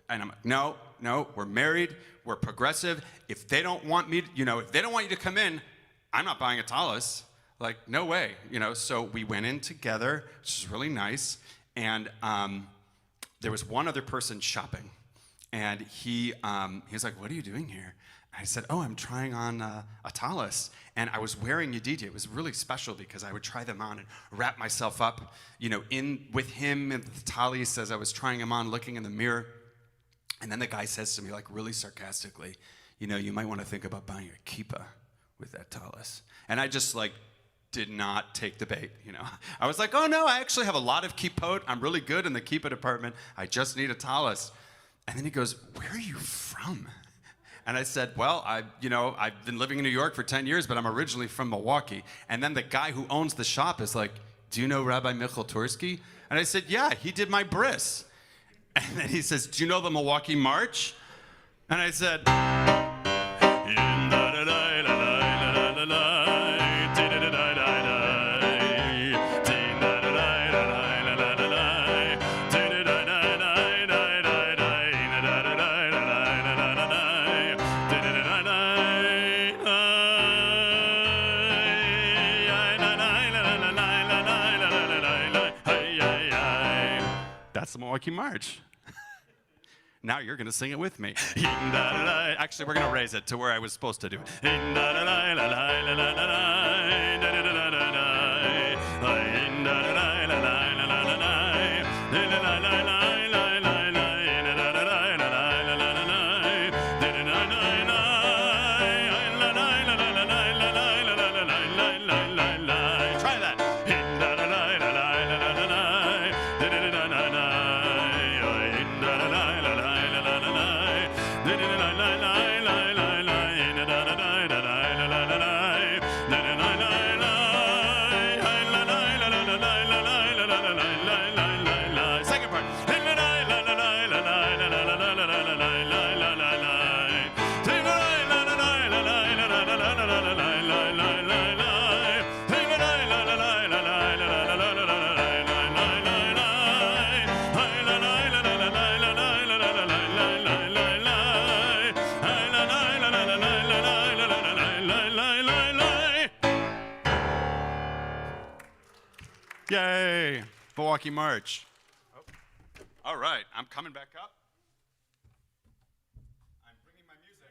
I'm like, no, we're married, we're progressive. If they don't want me, if they don't want you to come in, I'm not buying a tallis. Like, no way, So we went in together, which is really nice. And there was one other person shopping. And he was like, what are you doing here? I said, oh, I'm trying on a tallis. And I was wearing Yedidya. It was really special because I would try them on and wrap myself up, in with him and the tallis as I was trying them on, looking in the mirror. And then the guy says to me, like really sarcastically, you might want to think about buying a kippah with that tallis. And I just did not take the bait, I was like, oh no, I actually have a lot of kippot. I'm really good in the kippah department. I just need a tallis. And then he goes, where are you from? And I said, well, I've been living in New York for 10 years, but I'm originally from Milwaukee. And then the guy who owns the shop is like, do you know Rabbi Michal Tursky? And I said, yeah, he did my bris. And then he says, do you know the Milwaukee March? And I said, that's the Milwaukee March. Now you're going to sing it with me. Actually, we're going to raise it to where I was supposed to do it. Try that. Second part. Yay! Milwaukee March. Oh. All right, I'm coming back up. I'm bringing my music.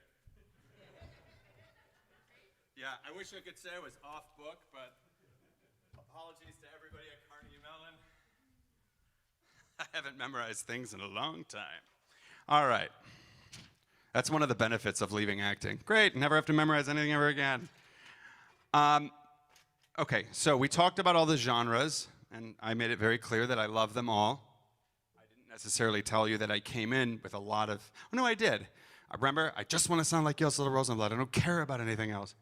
Yeah, I wish I could say I was off book, but apologies to everybody at Carnegie Mellon. I haven't memorized things in a long time. All right. That's one of the benefits of leaving acting. Great, never have to memorize anything ever again. Okay, so we talked about all the genres, and I made it very clear that I love them all. I didn't necessarily tell you that I came in with a lot of, oh no, I did. Remember, I just want to sound like Yosel Rosenblatt. I don't care about anything else.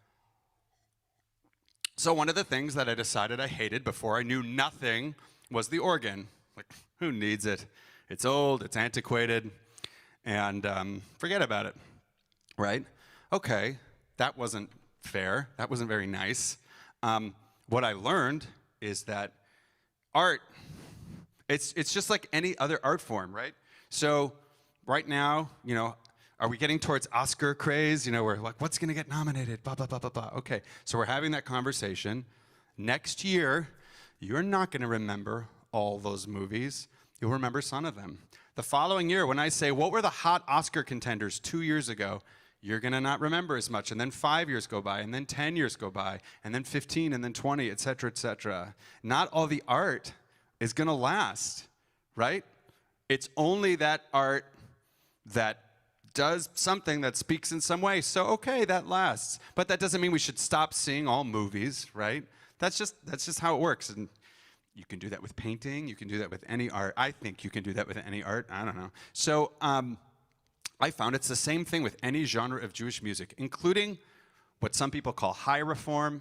So one of the things that I decided I hated before I knew nothing was the organ. Like, who needs it? It's old, it's antiquated, and forget about it, right? Okay, that wasn't fair. That wasn't very nice. What I learned is that art, it's just like any other art form, right? So right now, are we getting towards Oscar craze? We're like, what's going to get nominated? Blah, blah, blah, blah, blah. Okay, so we're having that conversation. Next year, you're not going to remember all those movies. You'll remember some of them. The following year, when I say, what were the hot Oscar contenders 2 years ago, you're going to not remember as much. And then 5 years go by, and then 10 years go by, and then 15, and then 20, et cetera, et cetera. Not all the art is going to last, right? It's only that art that does something that speaks in some way. So, okay, that lasts. But that doesn't mean we should stop seeing all movies, right? That's just how it works. And you can do that with painting. You can do that with any art. I think you can do that with any art. I don't know. So I found it's the same thing with any genre of Jewish music, including what some people call high reform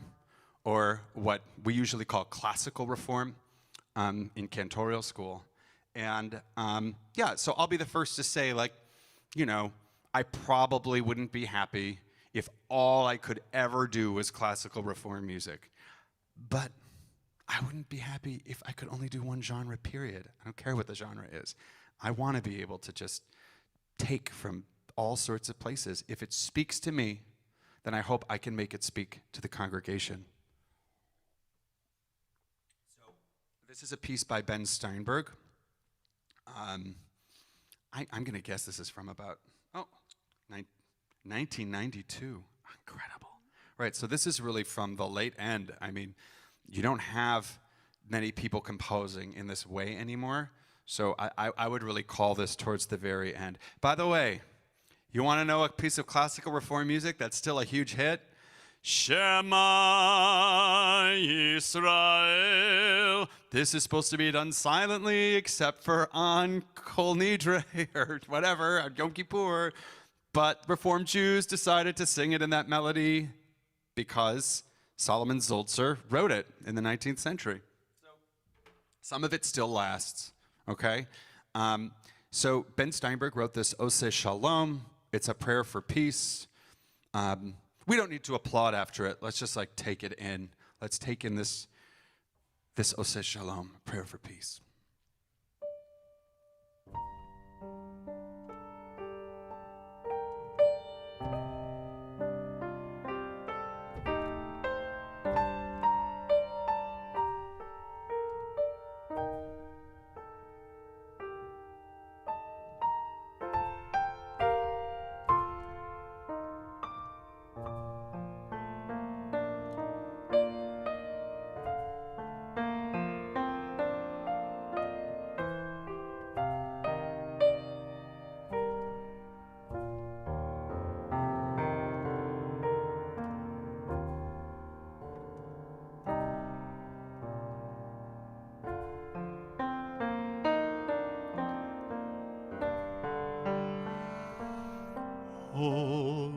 or what we usually call classical reform in cantorial school. And so I'll be the first to say, I probably wouldn't be happy if all I could ever do was classical reform music. But I wouldn't be happy if I could only do one genre, period. I don't care what the genre is. I want to be able to just take from all sorts of places. If it speaks to me, then I hope I can make it speak to the congregation. So this is a piece by Ben Steinberg. I'm going to guess this is from about, 1992. Incredible. Right, so this is really from the late end. I mean, you don't have many people composing in this way anymore. So I would really call this towards the very end. By the way, you want to know a piece of classical reform music that's still a huge hit? Shema Yisrael. This is supposed to be done silently, except for on Kol Nidre or whatever, on Yom Kippur. But Reformed Jews decided to sing it in that melody because Solomon Zoltzer wrote it in the 19th century. So some of it still lasts, okay? So Ben Steinberg wrote this Oseh Shalom. It's a prayer for peace. We don't need to applaud after it. Let's just take it in. Let's take in this Oseh Shalom, prayer for peace.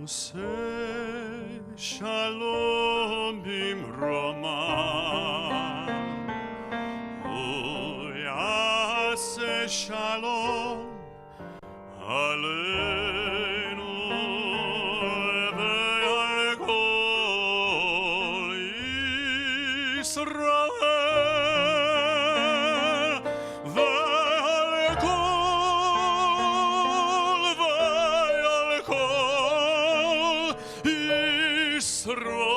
Oseh Shalom Bimroma Uyaseh Shalom Aleinu Ve'al Kol Yisrael Ve'al Kol Yisrael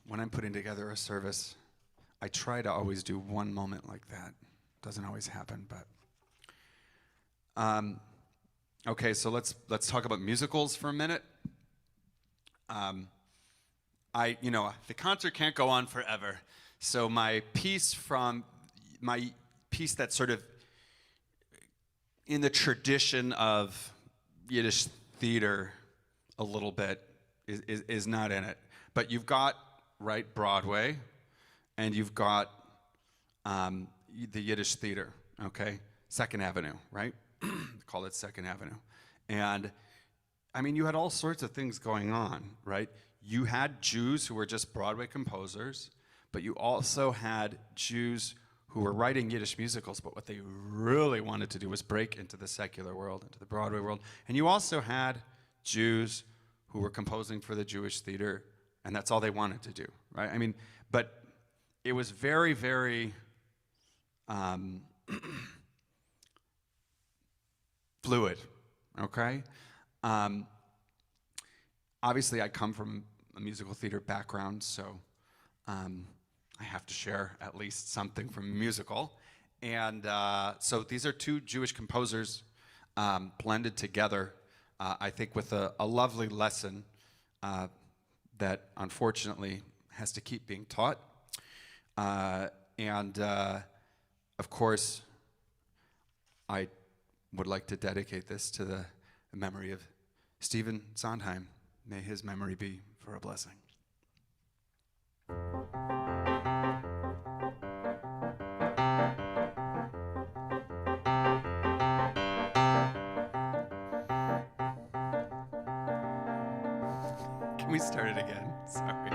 When I'm putting together a service, I try to always do one moment like that. Doesn't always happen, but okay. So let's talk about musicals for a minute. The concert can't go on forever. So my piece that's sort of in the tradition of Yiddish theater a little bit is not in it. But you've got, right, Broadway, and you've got the Yiddish theater, okay? Second Avenue, right? Call it Second Avenue. And I mean, you had all sorts of things going on, right? You had Jews who were just Broadway composers, but you also had Jews who were writing Yiddish musicals, but what they really wanted to do was break into the secular world, into the Broadway world. And you also had Jews who were composing for the Jewish theater, and that's all they wanted to do, right? I mean, but it was very, very fluid, okay? Obviously, I come from a musical theater background, so I have to share at least something from a musical. And so these are two Jewish composers blended together, I think with a lovely lesson that unfortunately has to keep being taught. And of course, I would like to dedicate this to the memory of Stephen Sondheim. May his memory be for a blessing. Can we start it again? Sorry.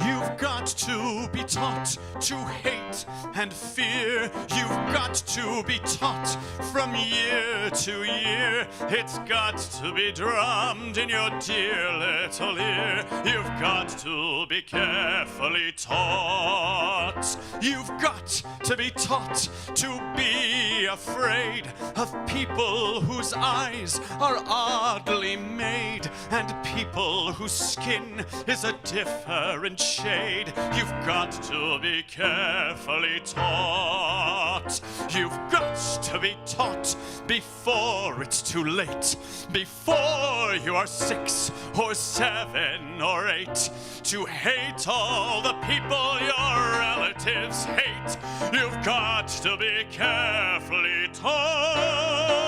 You've got to be taught to hate and fear. You've got to be taught from year to year. It's got to be drummed in your dear little ear. You've got to be carefully taught. You've got to be taught to be afraid of people whose eyes are oddly made and people whose skin is a different shade. You've got to be carefully taught. You've got to be taught before it's too late, before you are 6 or 7 or 8, to hate all the people your relatives hate. You've got to be carefully taught.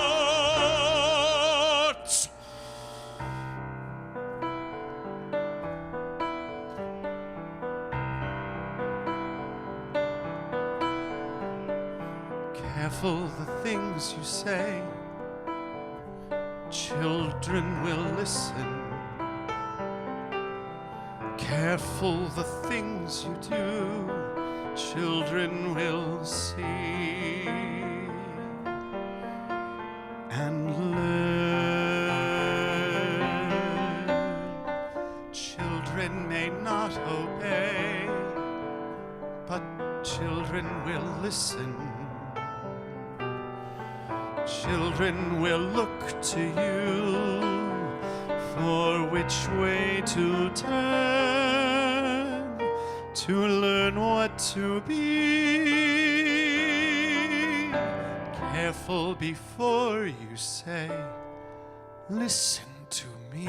Careful the things you say, children will listen. Careful the things you do, children will see and learn. Children may not obey, but children will listen. Children will look to you for which way to turn, to learn what to be. Careful before you say, listen to me.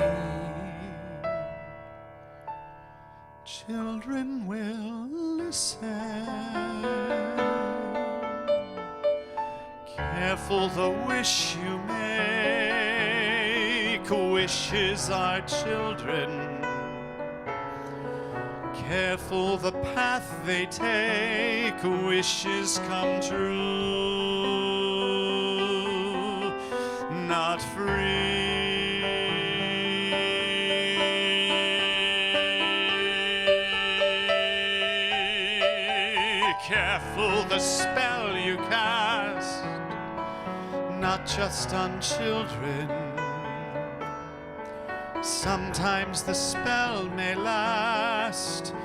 Children will listen. Careful the wish you make, wishes are children. Careful the path they take, wishes come true, not free. Careful the spell you cast, not just on children. Sometimes the spell may last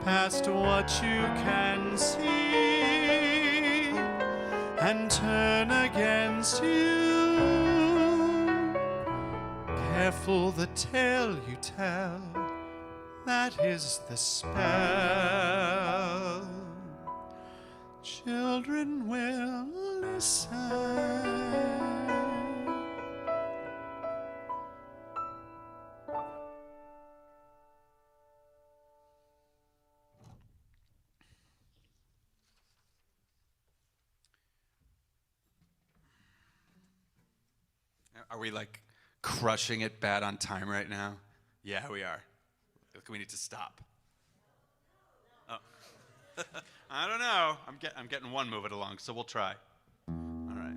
past what you can see and turn against you. Careful the tale you tell, that is the spell. Children will listen. Are we like crushing it bad on time right now? Yeah, we are. We need to stop. Oh. I don't know. I'm getting one moving along, so we'll try. All right.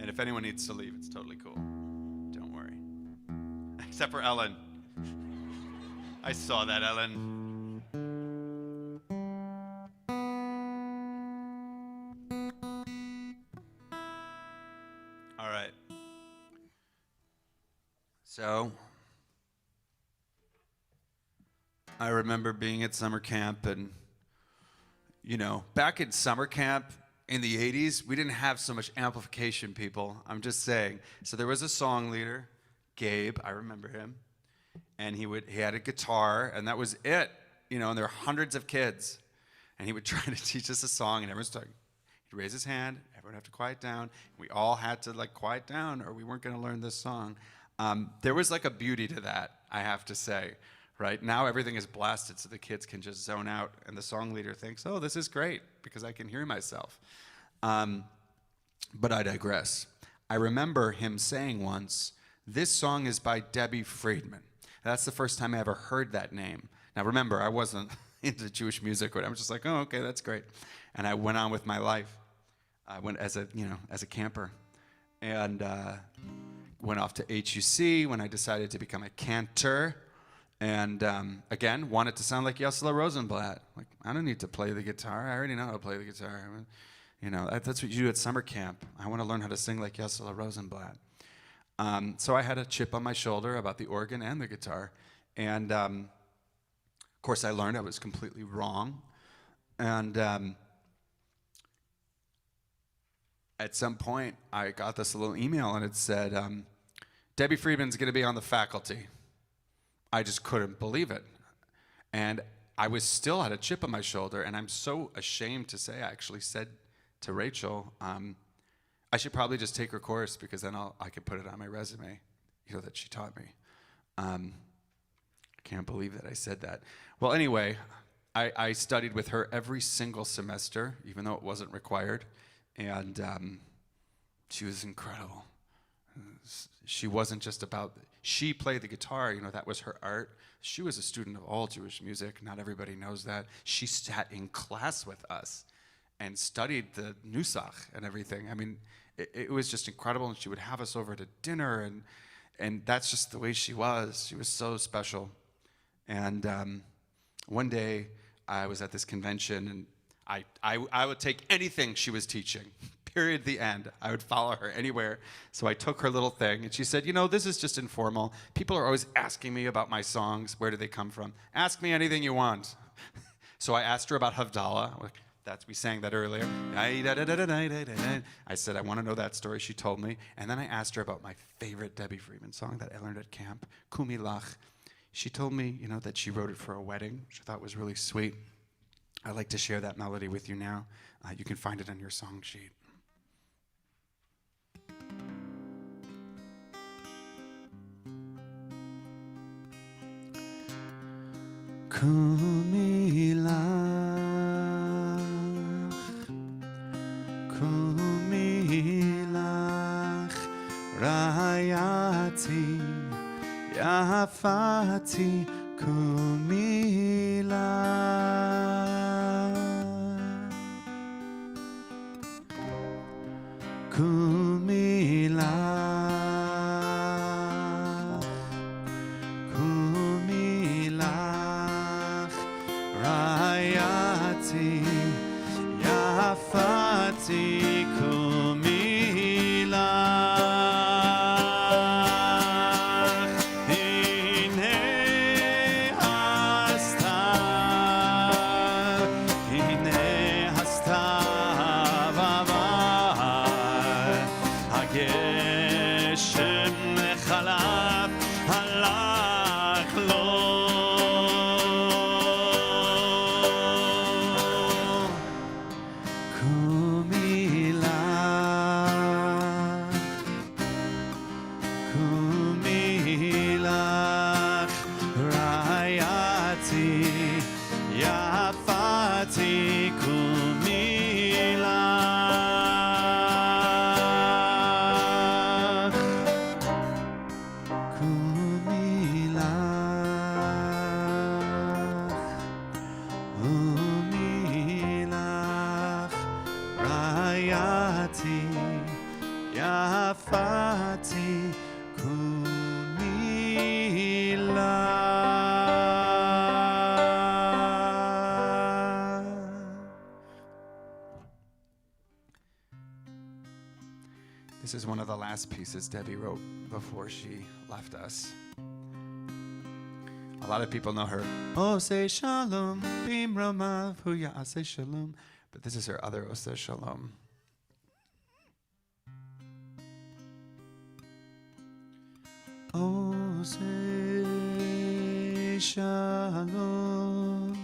And if anyone needs to leave, it's totally cool. Don't worry. Except for Ellen. I saw that, Ellen. All right. So, I remember being at summer camp, and, you know, back in summer camp in the 80s, we didn't have so much amplification, people. I'm just saying. So there was a song leader, Gabe, I remember him, and he had a guitar, and that was it. You know, and there were hundreds of kids, and he would try to teach us a song, and everyone's talking. He'd raise his hand, everyone would have to quiet down. We all had to, like, quiet down, or we weren't going to learn this song. There was, like, a beauty to that, I have to say. Right now, everything is blasted, so the kids can just zone out, and the song leader thinks, "Oh, this is great because I can hear myself." But I digress. I remember him saying once, "This song is by Debbie Friedman." That's the first time I ever heard that name. Now, remember, I wasn't into Jewish music, but I was just like, "Oh, okay, that's great," and I went on with my life. I went as a camper, and went off to HUC when I decided to become a cantor. And again, wanted to sound like Yossela Rosenblatt. Like, I don't need to play the guitar. I already know how to play the guitar. You know, that's what you do at summer camp. I want to learn how to sing like Yossela Rosenblatt. So I had a chip on my shoulder about the organ and the guitar. And, of course, I learned I was completely wrong. And at some point, I got this little email, and it said, Debbie Friedman's going to be on the faculty. I just couldn't believe it. And I still had a chip on my shoulder, and I'm so ashamed to say I actually said to Rachel, I should probably just take her course because then I could put it on my resume, you know, that she taught me. I can't believe that I said that. Well, anyway, I studied with her every single semester, even though it wasn't required, and she was incredible. She wasn't just about, she played the guitar, you know, that was her art. She was a student of all Jewish music. Not everybody knows that. She sat in class with us and studied the Nusach and everything. I mean, it was just incredible, and she would have us over to dinner, and that's just the way she was. She was so special. And one day, I was at this convention, and I would take anything she was teaching. Period, the end. I would follow her anywhere. So I took her little thing, and she said, you know, this is just informal. People are always asking me about my songs. Where do they come from? Ask me anything you want. So I asked her about Havdalah. We sang that earlier. I said, I want to know that story. She told me. And then I asked her about my favorite Debbie Friedman song that I learned at camp, Kumi Lach. She told me, you know, that she wrote it for a wedding, which I thought was really sweet. I'd like to share that melody with you now. You can find it on your song sheet. Kumi lach, rayati, yafati, kumi lach, kumi lach. Yafati kumi lach, hinei hasta This is one of the last pieces Debbie wrote before she left us. A lot of people know her. Oh, say shalom, bim romav, hu ya'aseh shalom. But this is her other Oh, say shalom. Oh, say shalom,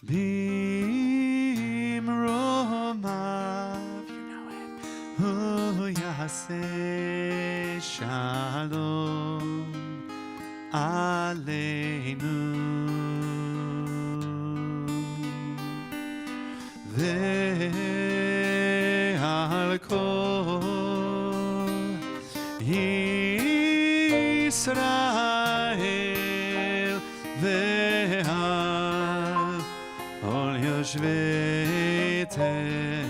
bim romav. You know it. Hu ya'aseh shalom aleinu ve'al kol Yisrael ve'al ol yoshvei tevel.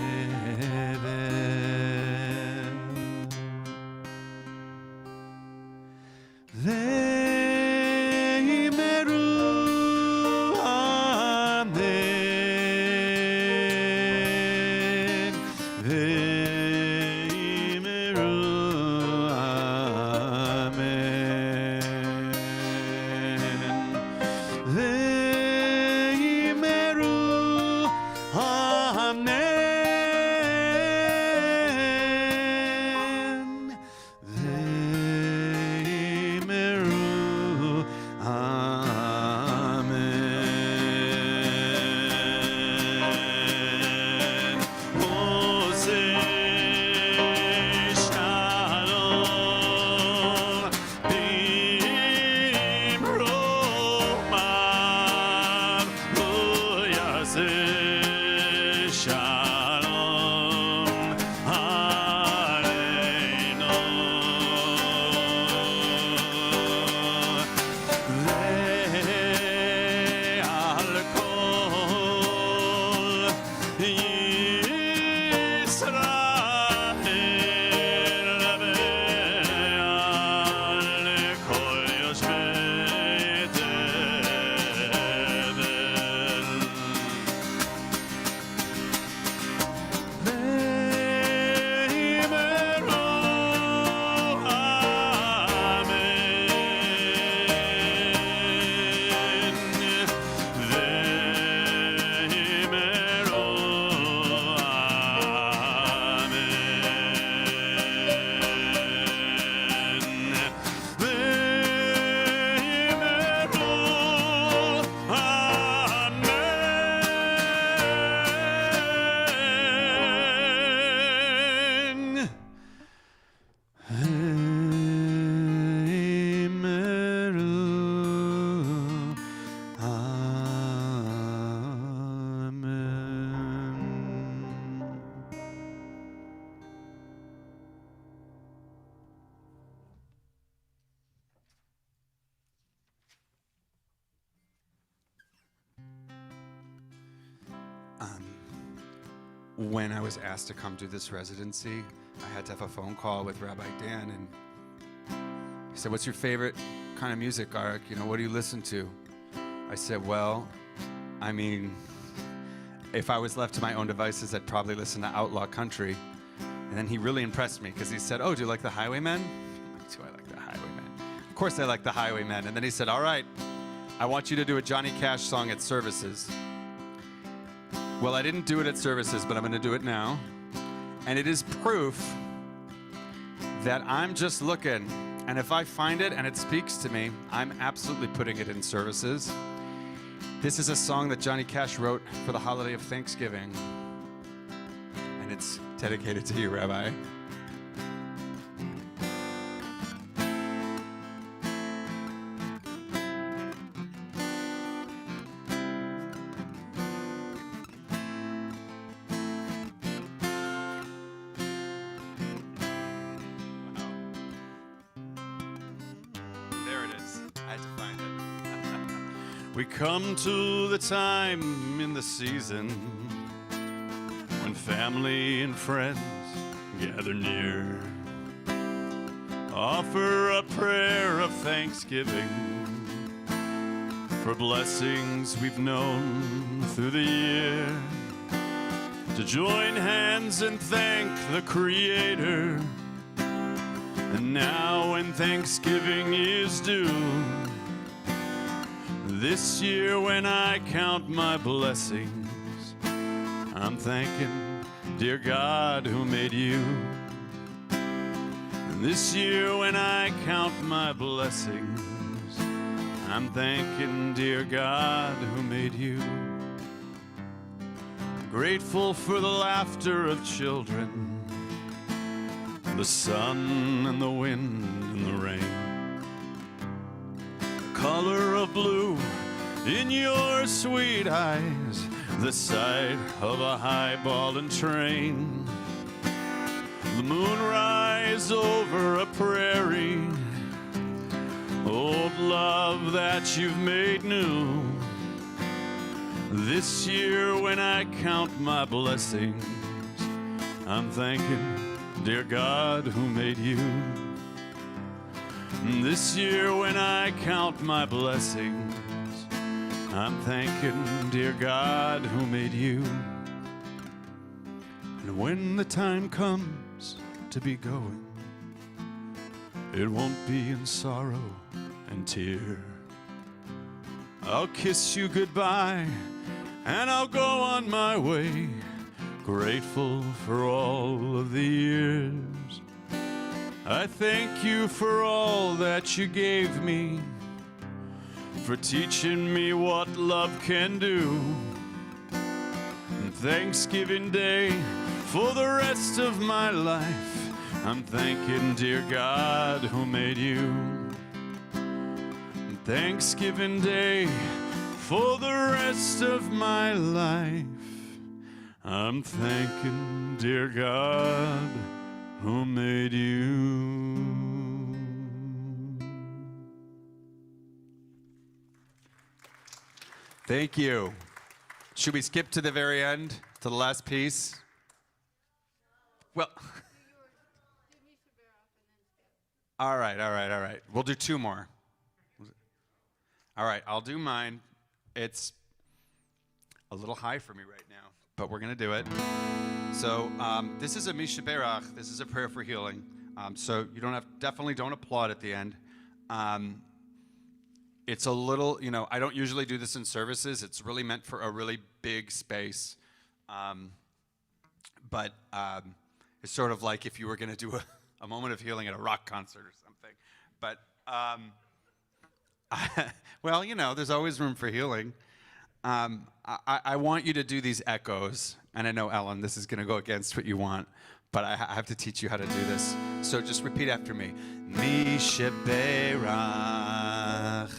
When I was asked to come do this residency, I had to have a phone call with Rabbi Dan, and he said, "What's your favorite kind of music, Arik? You know, what do you listen to?" I said, "Well, I mean, if I was left to my own devices, I'd probably listen to outlaw country." And then he really impressed me because he said, "Oh, do you like the Highwaymen?" I'm like, "Do I like the Highwaymen?" Of course I like the Highwaymen. And then he said, "All right, I want you to do a Johnny Cash song at services." Well, I didn't do it at services, but I'm going to do it now. And it is proof that I'm just looking. And if I find it and it speaks to me, I'm absolutely putting it in services. This is a song that Johnny Cash wrote for the holiday of Thanksgiving. And it's dedicated to you, Rabbi. We come to the time in the season when family and friends gather near. Offer a prayer of thanksgiving for blessings we've known through the year. To join hands and thank the Creator And now when Thanksgiving is due, this year when I count my blessings, I'm thanking dear God who made you. And this year when I count my blessings, I'm thanking dear God who made you. Grateful for the laughter of children, the sun and the wind and the rain, the color of blue in your sweet eyes, the sight of a high-balling train, the moonrise over a prairie, old love that you've made new. This year when I count my blessings, I'm thanking dear God who made you. This year when I count my blessings, I'm thanking dear God who made you. And when the time comes to be going, it won't be in sorrow and tear. I'll kiss you goodbye and I'll go on my way, grateful for all of the years. I thank you for all that you gave me, for teaching me what love can do. And Thanksgiving Day, for the rest of my life, I'm thanking dear God who made you. And Thanksgiving Day, for the rest of my life, I'm thanking dear God who made you. Thank you. Should we skip to the very end, to the last piece? Well, all right. We'll do two more. All right, I'll do mine. It's a little high for me right now, but we're going to do it. So this is a Misha Berach. This is a prayer for healing. So you definitely don't applaud at the end. It's a little, I don't usually do this in services. It's really meant for a really big space. But it's sort of like if you were going to do a moment of healing at a rock concert or something. But, well, there's always room for healing. I want you to do these echoes. And I know, Ellen, this is going to go against what you want. But I have to teach you how to do this. So just repeat after me. Misha Berach.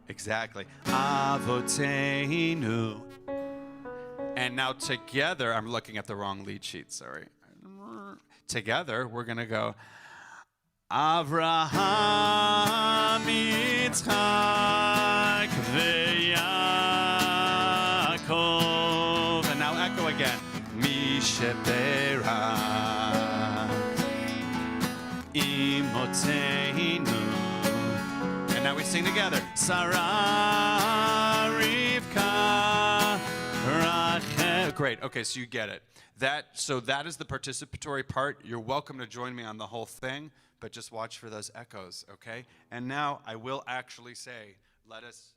Exactly. Avoteinu. And now together, I'm looking at the wrong lead sheet, sorry. Together, we're going to go, Avraham, Yitzchak, veYaakov. And now echo again. Misha Berach, Imoteinu. And now we sing together. Sarah, Rivka, Rachel. Great. Okay, so you get it. So that is the participatory part. You're welcome to join me on the whole thing, but just watch for those echoes, okay? And now I will actually say, let us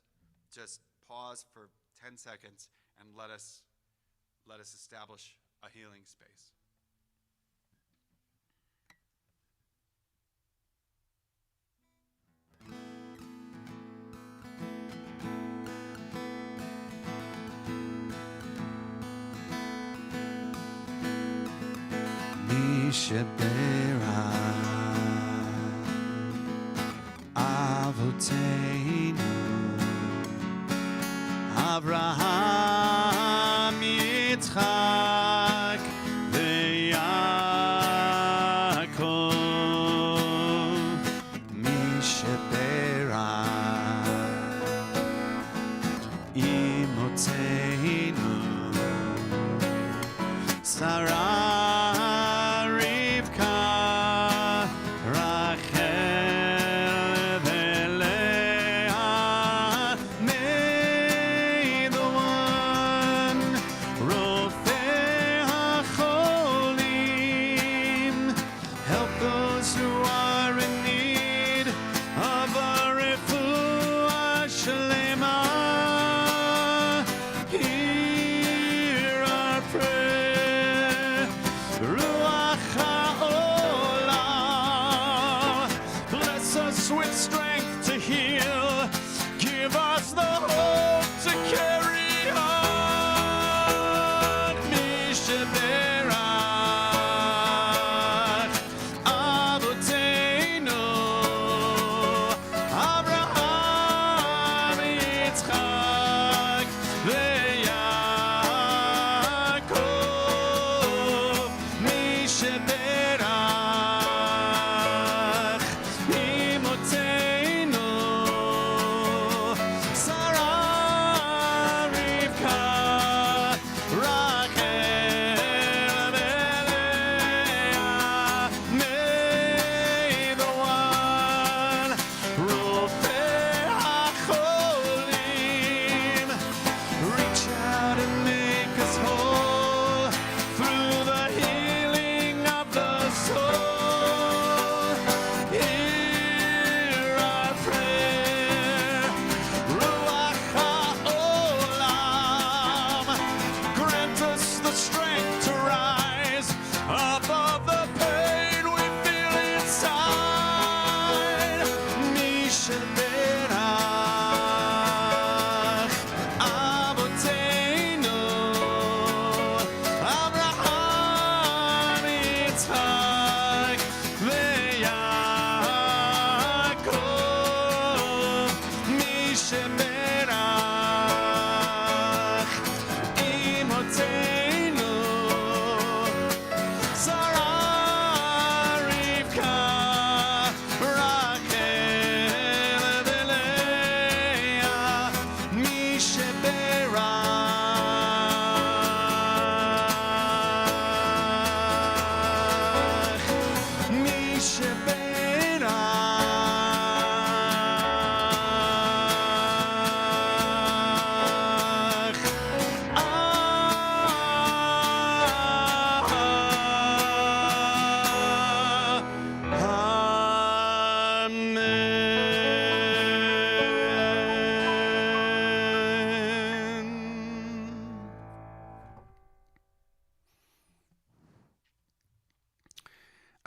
just pause for 10 seconds and let us establish a healing space. Misha Berach, Avoteinu, Avraham, Yitzchak, veYaakov. Misha Berach, Imoteinu, Sarah,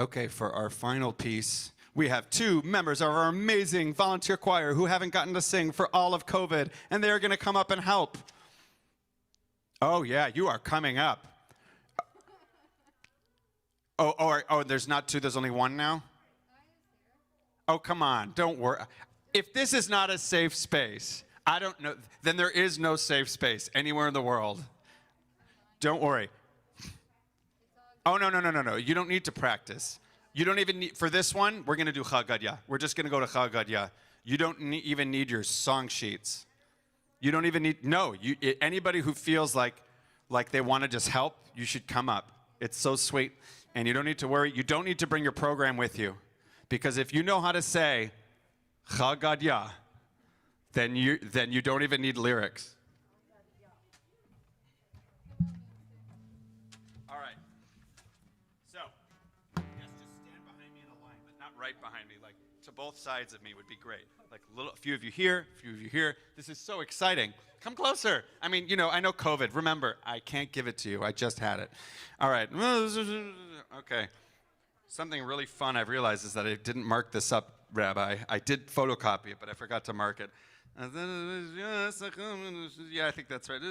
Okay, for our final piece, we have two members of our amazing volunteer choir who haven't gotten to sing for all of COVID, and they're going to come up and help. Oh, yeah, you are coming up. Oh, there's not two, there's only one now? Oh, come on, don't worry. If this is not a safe space, I don't know, then there is no safe space anywhere in the world. Don't worry. Oh, no. You don't need to practice. You don't even need, for this one, we're going to do Chagadya. We're just going to go to Chagadya. You don't even need your song sheets. You don't even need, no, anybody who feels like they want to just help, you should come up. It's so sweet. And you don't need to worry. You don't need to bring your program with you. Because if you know how to say Chagadya, then you don't even need lyrics. All right. So, yes, just stand behind me in a line, but not right behind me. Like, to both sides of me would be great. Like, a few of you here, a few of you here. This is so exciting. Come closer. I mean, I know COVID. Remember, I can't give it to you. I just had it. All right. Okay. Something really fun I've realized is that I didn't mark this up, Rabbi. I did photocopy it, but I forgot to mark it. Yeah, I think that's right.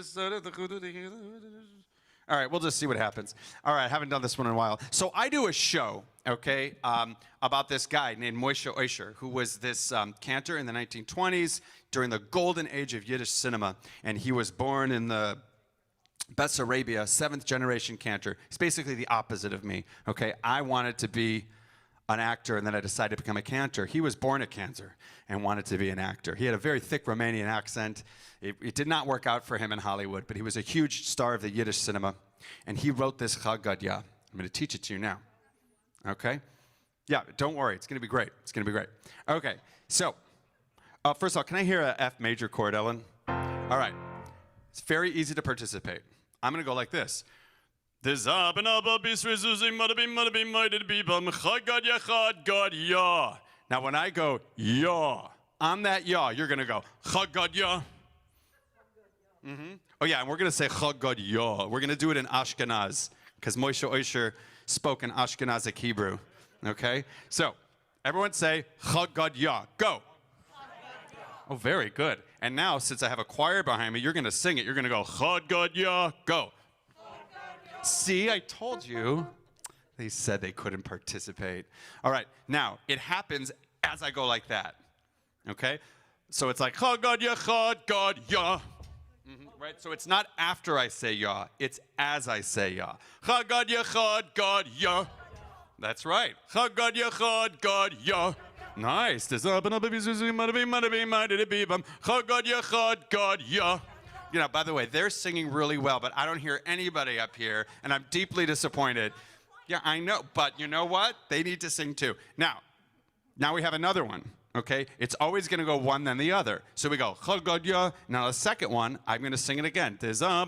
All right, we'll just see what happens. All right, I haven't done this one in a while. So I do a show, okay, about this guy named Moshe Oisher, who was this cantor in the 1920s during the golden age of Yiddish cinema. And he was born in the Bessarabia, 7th generation cantor. He's basically the opposite of me, okay? I wanted to be an actor, and then I decided to become a cantor. He was born a cantor and wanted to be an actor. He had a very thick Romanian accent. It did not work out for him in Hollywood, but he was a huge star of the Yiddish cinema, and he wrote this Chagadya. I'm going to teach it to you now, okay? Yeah, don't worry. It's going to be great. It's going to be great. Okay, so first of all, can I hear a F major chord, Ellen? All right. It's very easy to participate. I'm going to go like this. Now, when I go, ya, on that ya, you're going to go, Chagadya. Oh, yeah, and we're going to say Chagadya. We're going to do it in Ashkenaz, because Moshe Oisher spoke in Ashkenazic Hebrew. Okay? So, everyone say Chagadya. Go. Oh, very good. And now, since I have a choir behind me, you're going to sing it. You're going to go, Chagadya. Go. See, I told you. They said they couldn't participate. All right, now, it happens as I go like that, okay? So it's like, Chagadya, Chagadya. Right, so it's not after I say ya, it's as I say ya. Chagadya, Chagadya. That's right, Chagadya, Chagadya. Nice. Chagadya, Chagadya. By the way, they're singing really well, but I don't hear anybody up here, and I'm deeply disappointed. Yeah, I know, but you know what? They need to sing too. Now we have another one, okay? It's always going to go one then the other. So we go, Chagadya. Now the second one, I'm going to sing it again. Now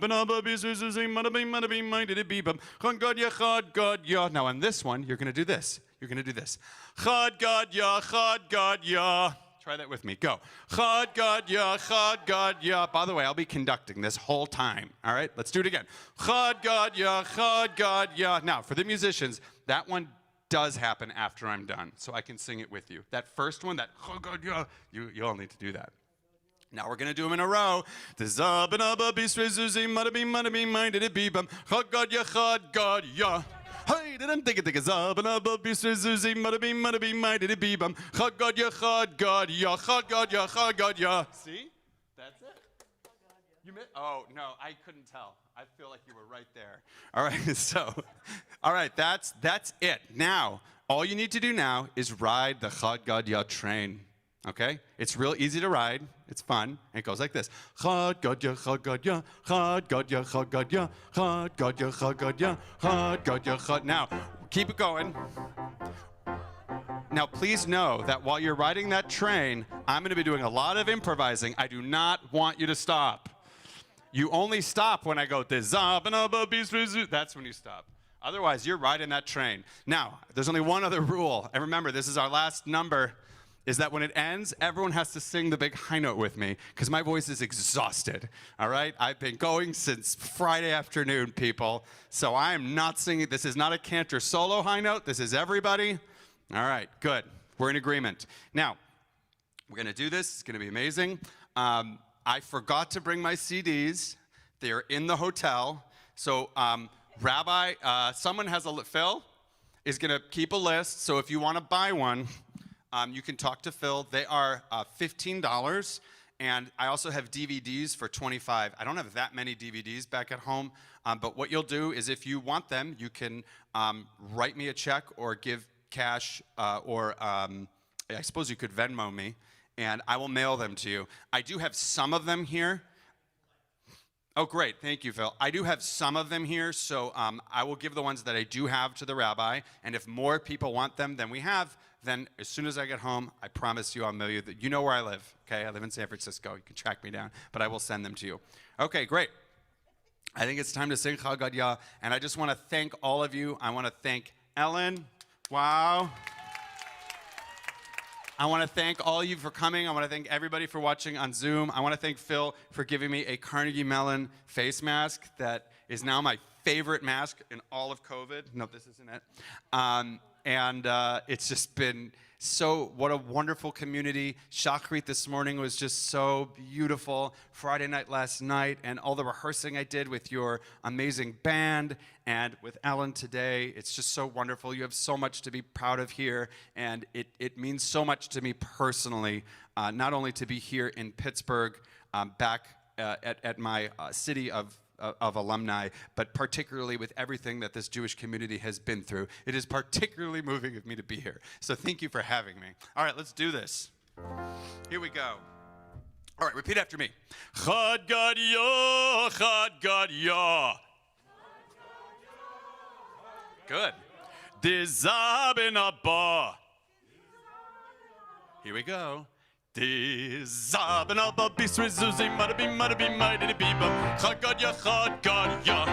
on this one, you're going to do this. You're going to do this. Chagadya, Chagadya. Try that with me. Go. Chagadya, Chagadya. By the way, I'll be conducting this whole time. All right? Let's do it again. Chagadya, Chagadya. Now, for the musicians, that one does happen after I'm done, so I can sing it with you. That first one, that Chagadya, you all need to do that. Now we're going to do them in a row. Chagadya, Chagadya. Hey, didn't think it. Chagadya, Chagadya, Chagadya, Chagadya. See? That's it. You missed? Oh, no, I couldn't tell. I feel like you were right there. All right, so, all right, that's it. Now, all you need to do now is ride the Chagadya train. Okay? It's real easy to ride. It's fun. And it goes like this. Chagadya, Chagadya, Chagadya, Chagadya, Chagadya, Chagadya, Chagadya, Chagadya. Now, keep it going. Now, please know that while you're riding that train, I'm going to be doing a lot of improvising. I do not want you to stop. You only stop when I go, that's when you stop. Otherwise, you're riding that train. Now, there's only one other rule. And remember, this is our last number. is that when it ends, everyone has to sing the big high note with me because my voice is exhausted, all right? I've been going since Friday afternoon, people, so I am not singing. This is not a Cantor solo high note. This is everybody. All right, good. We're in agreement. Now, we're going to do this. It's going to be amazing. I forgot to bring my CDs. They are in the hotel. So, Rabbi, someone has Phil is going to keep a list. So if you want to buy one, you can talk to Phil. They are $15, and I also have DVDs for $25. I don't have that many DVDs back at home, but what you'll do is if you want them, you can write me a check or give cash, or I suppose you could Venmo me, and I will mail them to you. I do have some of them here. Oh, great. Thank you, Phil. I do have some of them here, so I will give the ones that I do have to the rabbi, and if more people want them than we have, then as soon as I get home, I promise you I'll mail you. You know where I live, okay? I live in San Francisco. You can track me down, but I will send them to you. Okay, great. I think it's time to sing Chag Gadya, and I just want to thank all of you. I want to thank Ellen. Wow. I want to thank all of you for coming. I want to thank everybody for watching on Zoom. I want to thank Phil for giving me a Carnegie Mellon face mask that is now my favorite mask in all of COVID. No, this isn't it. And it's just been what a wonderful community. Shachrit this morning was just so beautiful. Friday night last night, and all the rehearsing I did with your amazing band and with Ellen today. It's just so wonderful. You have so much to be proud of here, and it means so much to me personally, not only to be here in Pittsburgh, back at my city of alumni, but particularly with everything that this Jewish community has been through. It is particularly moving of me to be here. So thank you for having me. All right, let's do this. Here we go. All right, repeat after me. Chad Gadya, Chad Gadya. Good. Dizabin Abba. Here we go. Dizabin Abba, Bisri Zuzi, Madabi, Mighty Bibam. Chad Gadya, Chad Gadya.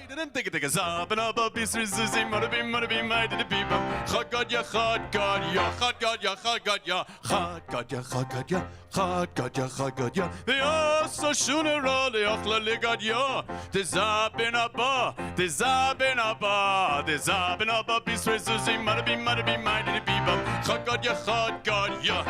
Didn't think it Zabin Abba, Bisri Zuzi, Madabi, Mighty Bibam. Chad Gadya, Chad Gadya, Chad Gadya, Chad Gadya, Chad Gadya, Chad Gadya, Chad Gadya, Chad Gadya. The Asa Shunera, the Achla Ligadya. Dizabin Abba, Dizabin Abba, Dizabin Abba, Bisri Zuzi, Madabi, Mighty Bibam. Chad Gadya, Chad Gadya.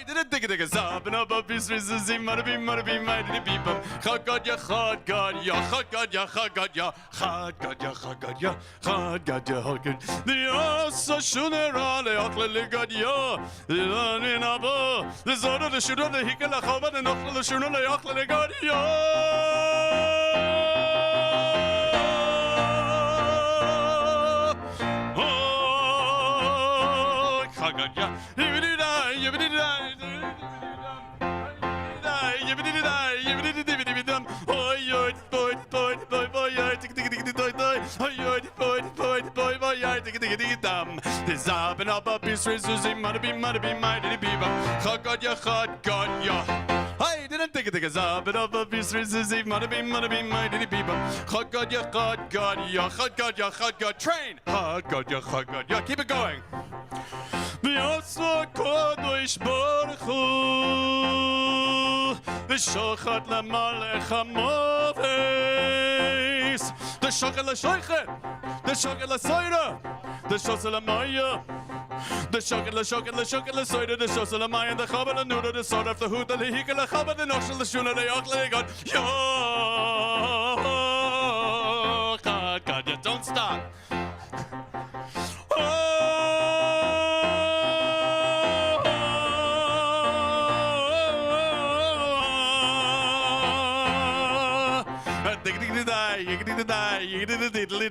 Didn't think it Zabin Abba, Bisri Zuzi, Madabi, Mighty Bibam. Chad Gadya, Chad Gadya, Chad Gadya, Chad Gadya. Chad Gadya, Chad Gadya, Chad Gadya, Chad Gadya. The Asa Shunera, the Achla Ligadya. The Lanin Abba, the Zona, the Shura, the Hikala Chava, the Nochla, the Shuna, the Achla Ligadya. Oh, Chad Gadya. Zabin Abba, Bisri Zuzi, Madabi, Mighty Bibam. Chad Gadya, Chad Gadya. I didn't think it Zabin Abba, Bisri Zuzi, Madabi, Mighty Bibam. Chad Gadya, Chad Gadya, Chad Gadya, Chad Gadya. Train. Chad Gadya, Chad Gadya. Keep it going. B'yosla Kodesh Baruch Hu, v'shochat l'malech hamoves, v'shochat l'shoichet, v'shochat l'soira, v'shochat l'maya, v'shochat l'soira, v'shochat l'maya, v'chaber l'nuda, v'sod af the hood, v'hika l'chaber, v'noshel l'shuna, v'yach l'egod, yo, Chad Gadya, don't stop.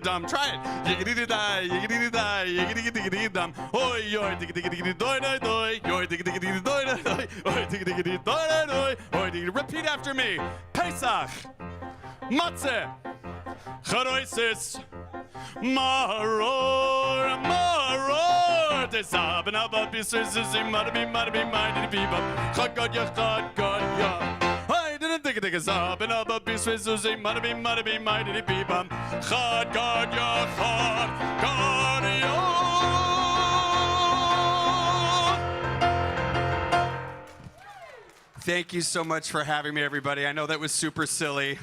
Dum. Try it. Yiggity die, yiggity die, yiggity dum. Oi, oi, diggity doi doi doi, oi, diggity doi doi doi, oi, diggity doi doi, oi, diggity. Repeat after me. Pesach, matzeh, charoisis, maror, maror. Tesabin abba bisur zizim, madabi, mighty bibam. Chad Gadya, Chad Gadya. Didn't think it is up and up a beast with Susie, Madabi, Mighty Bibam. Chad Gadya, Chad Gadya. Thank you so much for having me, everybody. I know that was super silly.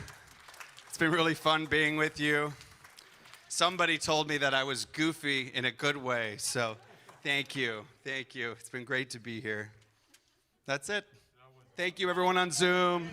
It's been really fun being with you. Somebody told me that I was goofy in a good way, so thank you. Thank you. It's been great to be here. That's it. Thank you, everyone on Zoom.